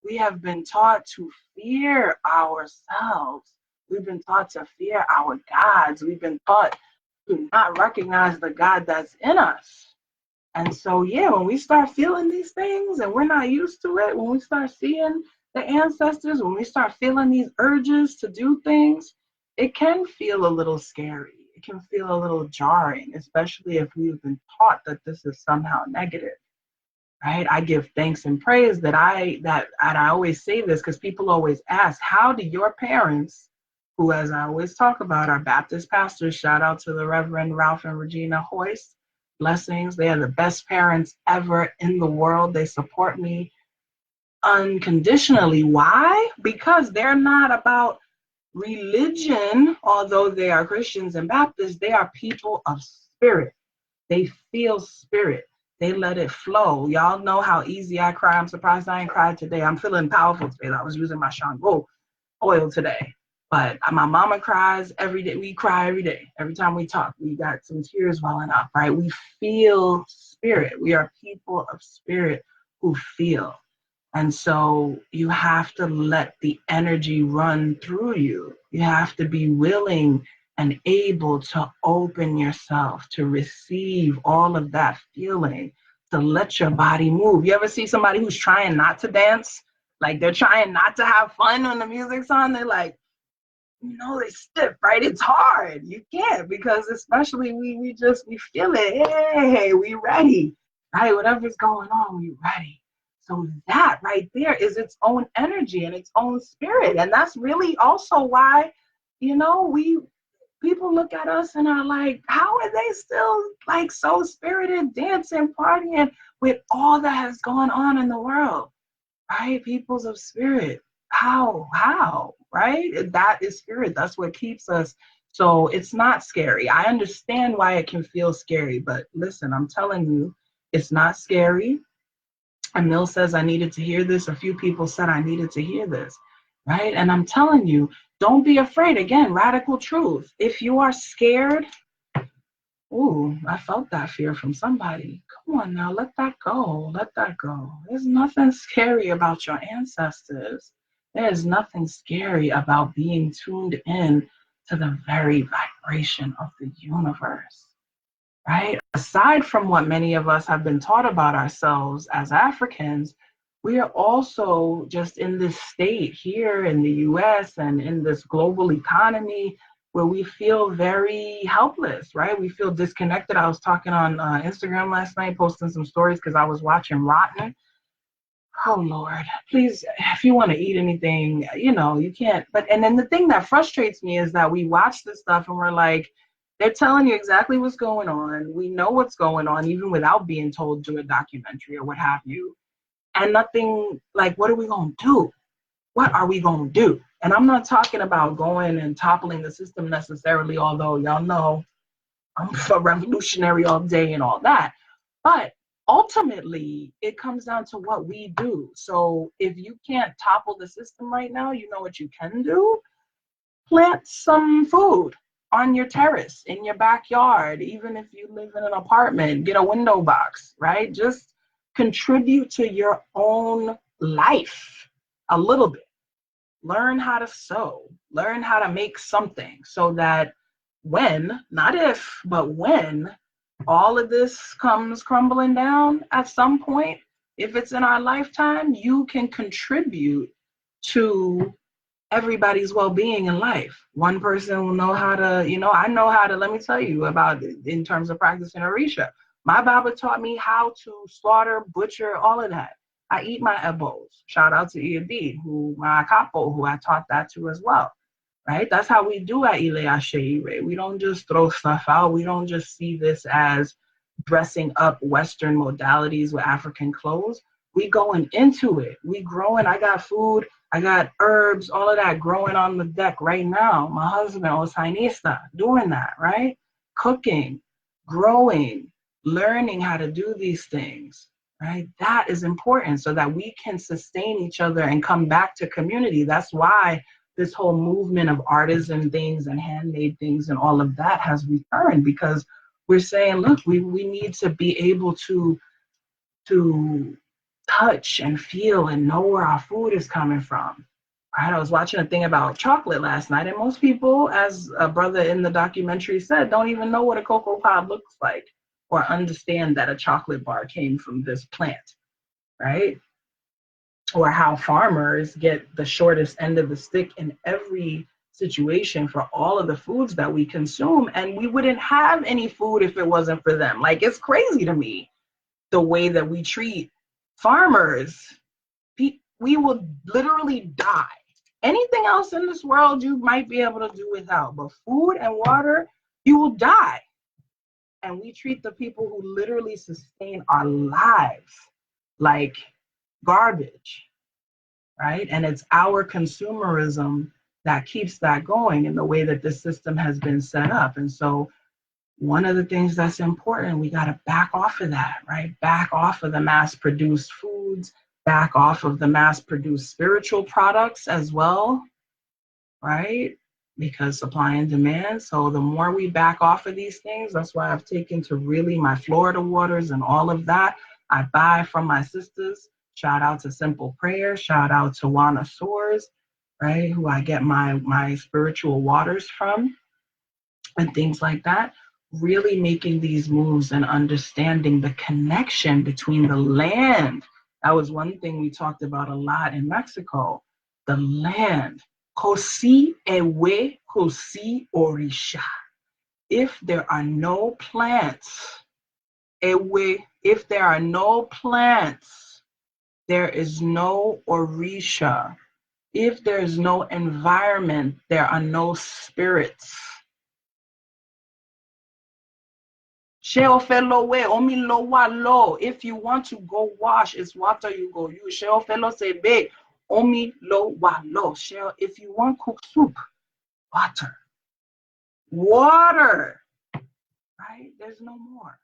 We have been taught to fear ourselves. We've been taught to fear our gods. We've been taught to not recognize the God that's in us. And so, yeah, when we start feeling these things and we're not used to it, when we start seeing the ancestors, when we start feeling these urges to do things, it can feel a little scary. It can feel a little jarring, especially if we've been taught that this is somehow negative, right? I give thanks and praise and I always say this because people always ask, how do your parents, who, as I always talk about, are Baptist pastors, shout out to the Reverend Ralph and Regina Hoyce, blessings. They are the best parents ever in the world. They support me unconditionally. Why? Because they're not about religion, although they are Christians and Baptists. They are people of spirit. They feel spirit. They let it flow. Y'all know how easy I cry. I'm surprised I ain't cried today. I'm feeling powerful today. I was using my Shango oil today. But my mama cries every day. We cry every day. Every time we talk, we got some tears welling up, right? We feel spirit. We are people of spirit who feel. And so you have to let the energy run through you. You have to be willing and able to open yourself to receive all of that feeling, to let your body move. You ever see somebody who's trying not to dance? Like they're trying not to have fun when the music's on. They're like, they stiff, right? It's hard. You can't because especially we feel it. Hey, we ready, right? Whatever's going on, we ready. So that right there is its own energy and its own spirit. And that's really also why, we people look at us and are like, how are they still like so spirited, dancing, partying with all that has gone on in the world? Right? Peoples of spirit. How, right? That is spirit. That's what keeps us. So it's not scary. I understand why it can feel scary, but listen, I'm telling you, it's not scary. Emil says I needed to hear this. A few people said I needed to hear this, right? And I'm telling you, don't be afraid. Again, radical truth. If you are scared, ooh, I felt that fear from somebody. Come on now, let that go. Let that go. There's nothing scary about your ancestors. There is nothing scary about being tuned in to the very vibration of the universe, right? Aside from what many of us have been taught about ourselves as Africans, we are also just in this state here in the US and in this global economy where we feel very helpless, right? We feel disconnected. I was talking on Instagram last night, posting some stories because I was watching Rotten. Oh Lord, please, if you want to eat anything, you can't. And then the thing that frustrates me is that we watch this stuff and we're like, They're telling you exactly what's going on. We know what's going on, even without being told through a documentary or what have you. And nothing, like, what are we going to do? What are we going to do? And I'm not talking about going and toppling the system necessarily, although y'all know I'm a revolutionary all day and all that. But ultimately, it comes down to what we do. So if you can't topple the system right now, you know what you can do? Plant some food on your terrace, in your backyard. Even if you live in an apartment, get a window box, right? Just contribute to your own life a little bit. Learn how to sew, learn how to make something, so that when, not if, but when all of this comes crumbling down at some point, if it's in our lifetime, you can contribute to everybody's well-being in life. One person will know how to, I know how to, let me tell you about it in terms of practicing Orisha. My Baba taught me how to slaughter, butcher, all of that. I eat my ebos. Shout out to Iya, my capo, who I taught that to as well. Right? That's how we do at Ile Ashe Ire. We don't just throw stuff out. We don't just see this as dressing up Western modalities with African clothes. We going into it. We growing. I got food. I got herbs, all of that growing on the deck right now. My husband, Osainista, doing that, right? Cooking, growing, learning how to do these things, right? That is important so that we can sustain each other and come back to community. That's why this whole movement of artisan things and handmade things and all of that has returned, because we're saying, look, we need to be able to touch and feel and know where our food is coming from. Right? I was watching a thing about chocolate last night, and most people, as a brother in the documentary said, don't even know what a cocoa pod looks like or understand that a chocolate bar came from this plant, right? Or how farmers get the shortest end of the stick in every situation for all of the foods that we consume, and we wouldn't have any food if it wasn't for them. Like, it's crazy to me the way that we treat farmers. We will literally die. Anything else in this world you might be able to do without, but food and water, you will die. And we treat the people who literally sustain our lives like garbage, right? And it's our consumerism that keeps that going in the way that this system has been set up. And so one of the things that's important, we got to back off of that, right? Back off of the mass-produced foods, back off of the mass-produced spiritual products as well, right? Because supply and demand. So the more we back off of these things, that's why I've taken to really my Florida waters and all of that. I buy from my sisters. Shout out to Simple Prayer. Shout out to Wana Soars, right? Who I get my spiritual waters from and things like that. Really making these moves and understanding the connection between the land. That was one thing we talked about a lot in Mexico. The land. Kosi ewe, kosi orisha. If there are no plants, ewe, if there are no plants, there is no orisha. If there is no environment, there are no spirits. If you want to go wash, it's water you go use. Say big. Omi lo wa lo. If you want cook soup, water. Water. Right? There's no more.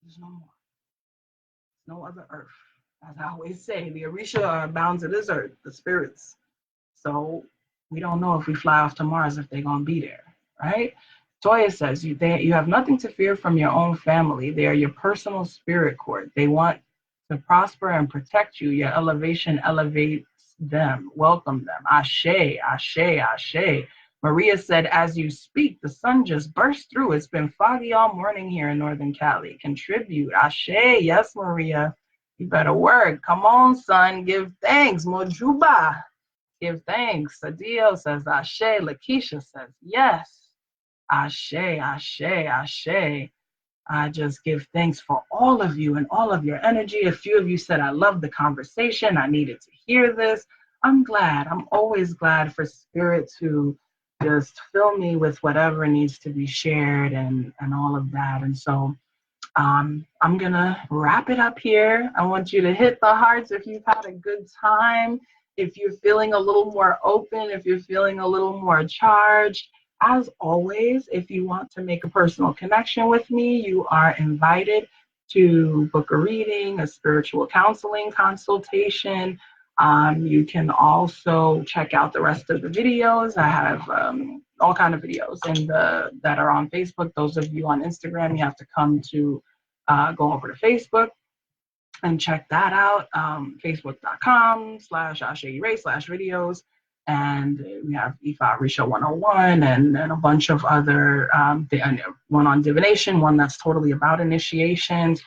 There's no more. No other earth. As I always say, the Orisha are bound to this earth, the spirits. So we don't know if we fly off to Mars if they're going to be there. Right? Toya says, you have nothing to fear from your own family. They are your personal spirit court. They want to prosper and protect you. Your elevation elevates them. Welcome them. Ashe, ashe, ashe. Maria said, as you speak, the sun just burst through. It's been foggy all morning here in Northern Cali. Contribute. Ashe. Yes, Maria. You better work. Come on, son. Give thanks. Mojuba. Give thanks. Sadio says, ashe. Lakeisha says, yes. Ashe, ashe, ashe. I just give thanks for all of you and all of your energy. A few of you said, I love the conversation. I needed to hear this. I'm glad. I'm always glad for spirit to just fill me with whatever needs to be shared and all of that. And so I'm going to wrap it up here. I want you to hit the hearts if you've had a good time, if you're feeling a little more open, if you're feeling a little more charged. As always, if you want to make a personal connection with me, you are invited to book a reading, a spiritual counseling consultation. You can also check out the rest of the videos. I have all kind of videos that are on Facebook. Those of you on Instagram, you have to come to go over to Facebook and check that out. Facebook.com/AsheRay/videos. And we have Ifa Risha 101 and a bunch of other, one on divination, one that's totally about initiations.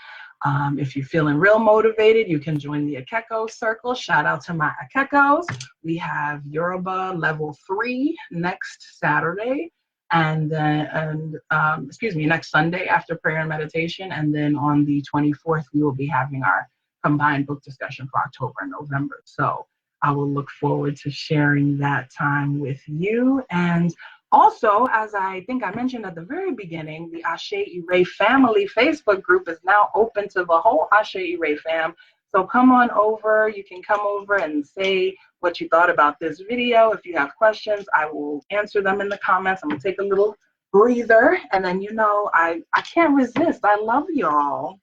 If you're feeling real motivated, you can join the Akeko Circle. Shout out to my Akekos. We have Yoruba level 3 next Saturday. And then, next Sunday after prayer and meditation. And then on the 24th, we will be having our combined book discussion for October and November. So I will look forward to sharing that time with you. And also, as I think I mentioned at the very beginning, the Ashe Ire family Facebook group is now open to the whole Ashe Ire fam. So come on over. You can come over and say what you thought about this video. If you have questions, I will answer them in the comments. I'm going to take a little breather. And then, I can't resist. I love y'all.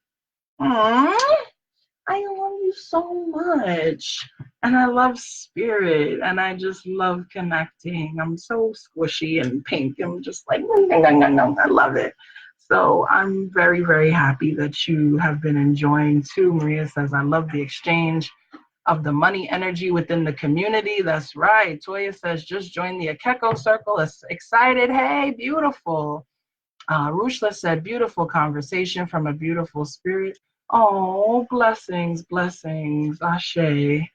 I love you so much. And I love spirit. And I just love connecting. I'm so squishy and pink. I'm just like, I love it. So I'm very, very happy that you have been enjoying too. Maria says, I love the exchange of the money energy within the community. That's right. Toya says, just join the Akeko Circle. It's excited. Hey, beautiful. Rushla said, beautiful conversation from a beautiful spirit. Oh, blessings, blessings. Ashe.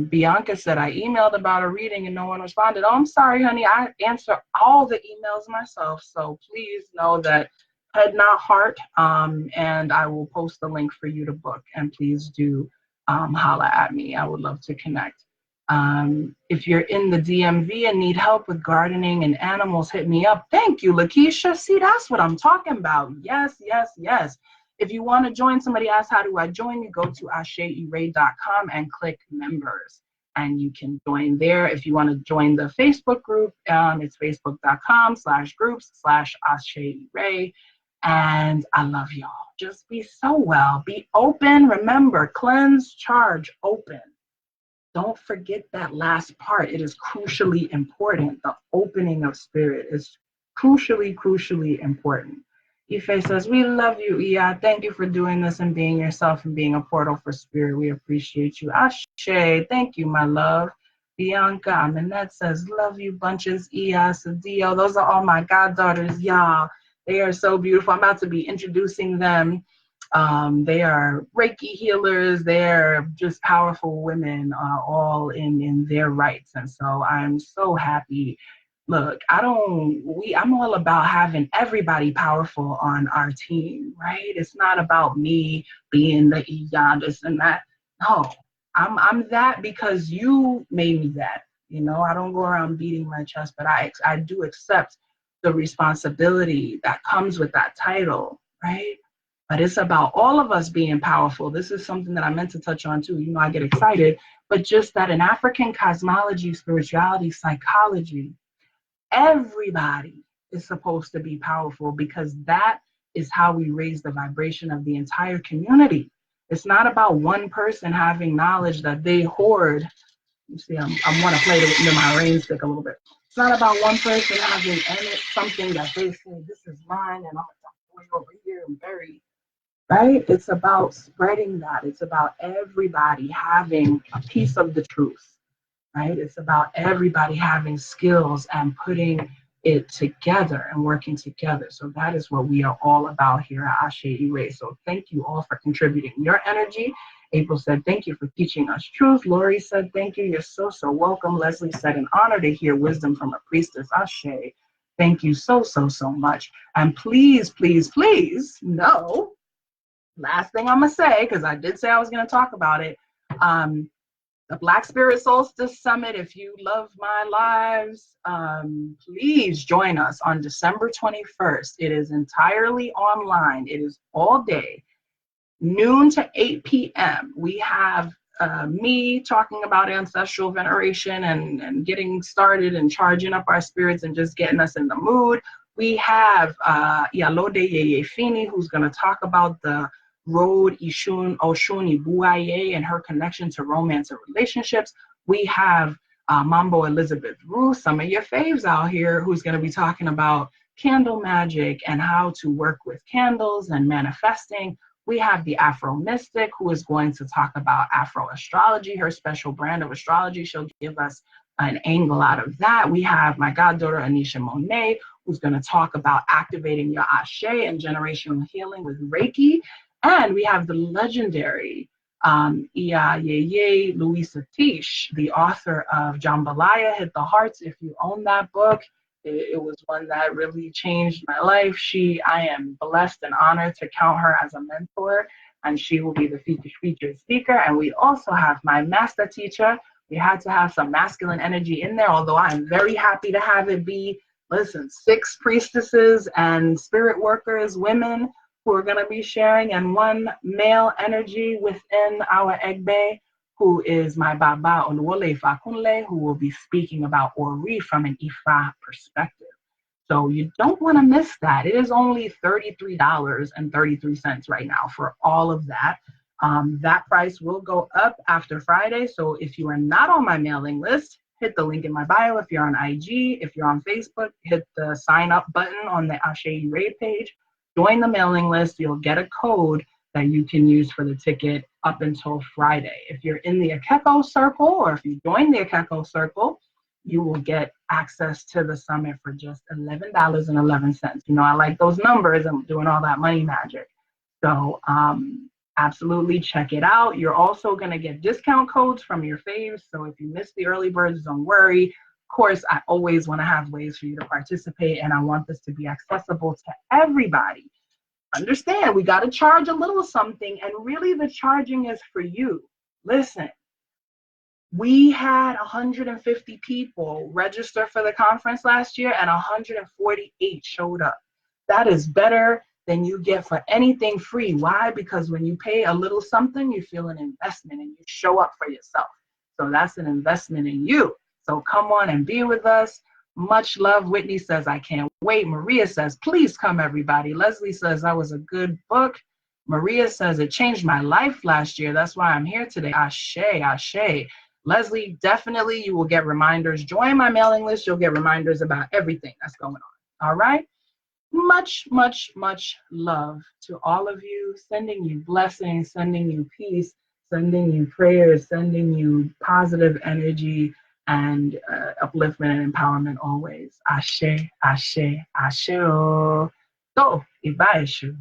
Bianca said, I emailed about a reading and no one responded. Oh, I'm sorry, honey. I answer all the emails myself. So please know that head, not heart. And I will post the link for you to book. And please do holla at me. I would love to connect. If you're in the DMV and need help with gardening and animals, hit me up. Thank you, Lakeisha. See, that's what I'm talking about. Yes, yes, yes. If you want to join, somebody asked, how do I join? You go to asheire.com and click members, and you can join there. If you want to join the Facebook group, it's facebook.com/groups/asheire. And I love y'all. Just be so well. Be open. Remember, cleanse, charge, open. Don't forget that last part. It is crucially important. The opening of spirit is crucially, crucially important. Ife says, we love you, Iya. Thank you for doing this and being yourself and being a portal for spirit. We appreciate you. Ashe, thank you, my love. Bianca Aminette says, love you bunches, Iya, Sadio. Those are all my goddaughters, y'all. They are so beautiful. I'm about to be introducing them. They are Reiki healers. They're just powerful women, all in their rights. And so I'm so happy. Look, I'm all about having everybody powerful on our team, right? It's not about me being the this and that. No, I'm that because you made me that. I don't go around beating my chest, but I do accept the responsibility that comes with that title, right? But it's about all of us being powerful. This is something that I meant to touch on too. I get excited, but just that in African cosmology, spirituality, psychology, everybody is supposed to be powerful because that is how we raise the vibration of the entire community. It's not about one person having knowledge that they hoard. You see, I want to play my rain stick a little bit. It's not about one person having something that they say, this is mine, and I'm going over here and bury. Right? It's about spreading that. It's about everybody having a piece of the truth, right? It's about everybody having skills and putting it together and working together. So that is what we are all about here at Ashe Ire. So thank you all for contributing your energy. April said, thank you for teaching us truth. Lori said, thank you. You're so, so welcome. Leslie said, an honor to hear wisdom from a priestess. Ashe. Thank you so, so, so much. And please, please, please know, last thing I'm going to say, because I did say I was going to talk about it. the Black Spirit Solstice Summit. If you love my lives, please join us on December 21st. It is entirely online. It is all day, noon to 8 p.m. We have me talking about ancestral veneration and getting started and charging up our spirits and just getting us in the mood. We have Yalode Yeyefini, who's going to talk about the road Ishun Oshun Ibuaye and her connection to romance and relationships. We have Mambo Elizabeth Ruth, some of your faves out here, who's going to be talking about candle magic and how to work with candles and manifesting. We have the Afro Mystic, who is going to talk about Afro astrology, her special brand of astrology. She'll give us an angle out of that. We have my goddaughter, Anisha Monet, who's going to talk about activating your Ashe and generational healing with Reiki. And we have the legendary Iya Louisa Tish, the author of Jambalaya Hit the Hearts. If you own that book, it was one that really changed my life. I am blessed and honored to count her as a mentor, and she will be the featured speaker. And we also have my master teacher. We had to have some masculine energy in there, although I'm very happy to have it be, 6 priestesses and spirit workers, women, who are going to be sharing, and 1 male energy within our Egbe, who is my Baba Onwole Fakunle, who will be speaking about Ori from an Ifa perspective. So you don't want to miss that. It is only $33.33 right now for all of that. That price will go up after Friday. So if you are not on my mailing list, hit the link in my bio. If you're on IG, if you're on Facebook, hit the sign up button on the Ashe Raid page. Join the mailing list. You'll get a code that you can use for the ticket up until Friday. If you're in the Akeko circle, or if you join the Akeko circle, you will get access to the summit for just $11.11. You know, I like those numbers. I'm doing all that money magic. So absolutely check it out. You're also going to get discount codes from your faves. So if you miss the early birds, don't worry. Of course, I always want to have ways for you to participate, and I want this to be accessible to everybody. Understand, we got to charge a little something, and really the charging is for you. Listen, we had 150 people register for the conference last year, and 148 showed up. That is better than you get for anything free. Why? Because when you pay a little something, you feel an investment and you show up for yourself. So that's an investment in you. So come on and be with us. Much love. Whitney says, I can't wait. Maria says, please come, everybody. Leslie says, that was a good book. Maria says, it changed my life last year. That's why I'm here today. Ashe, Ashe. Leslie, definitely you will get reminders. Join my mailing list. You'll get reminders about everything that's going on. All right? Much, much, much love to all of you. Sending you blessings, sending you peace, sending you prayers, sending you positive energy and upliftment and empowerment always. Ashe, Ashe, Ashe. To, Ibaishu.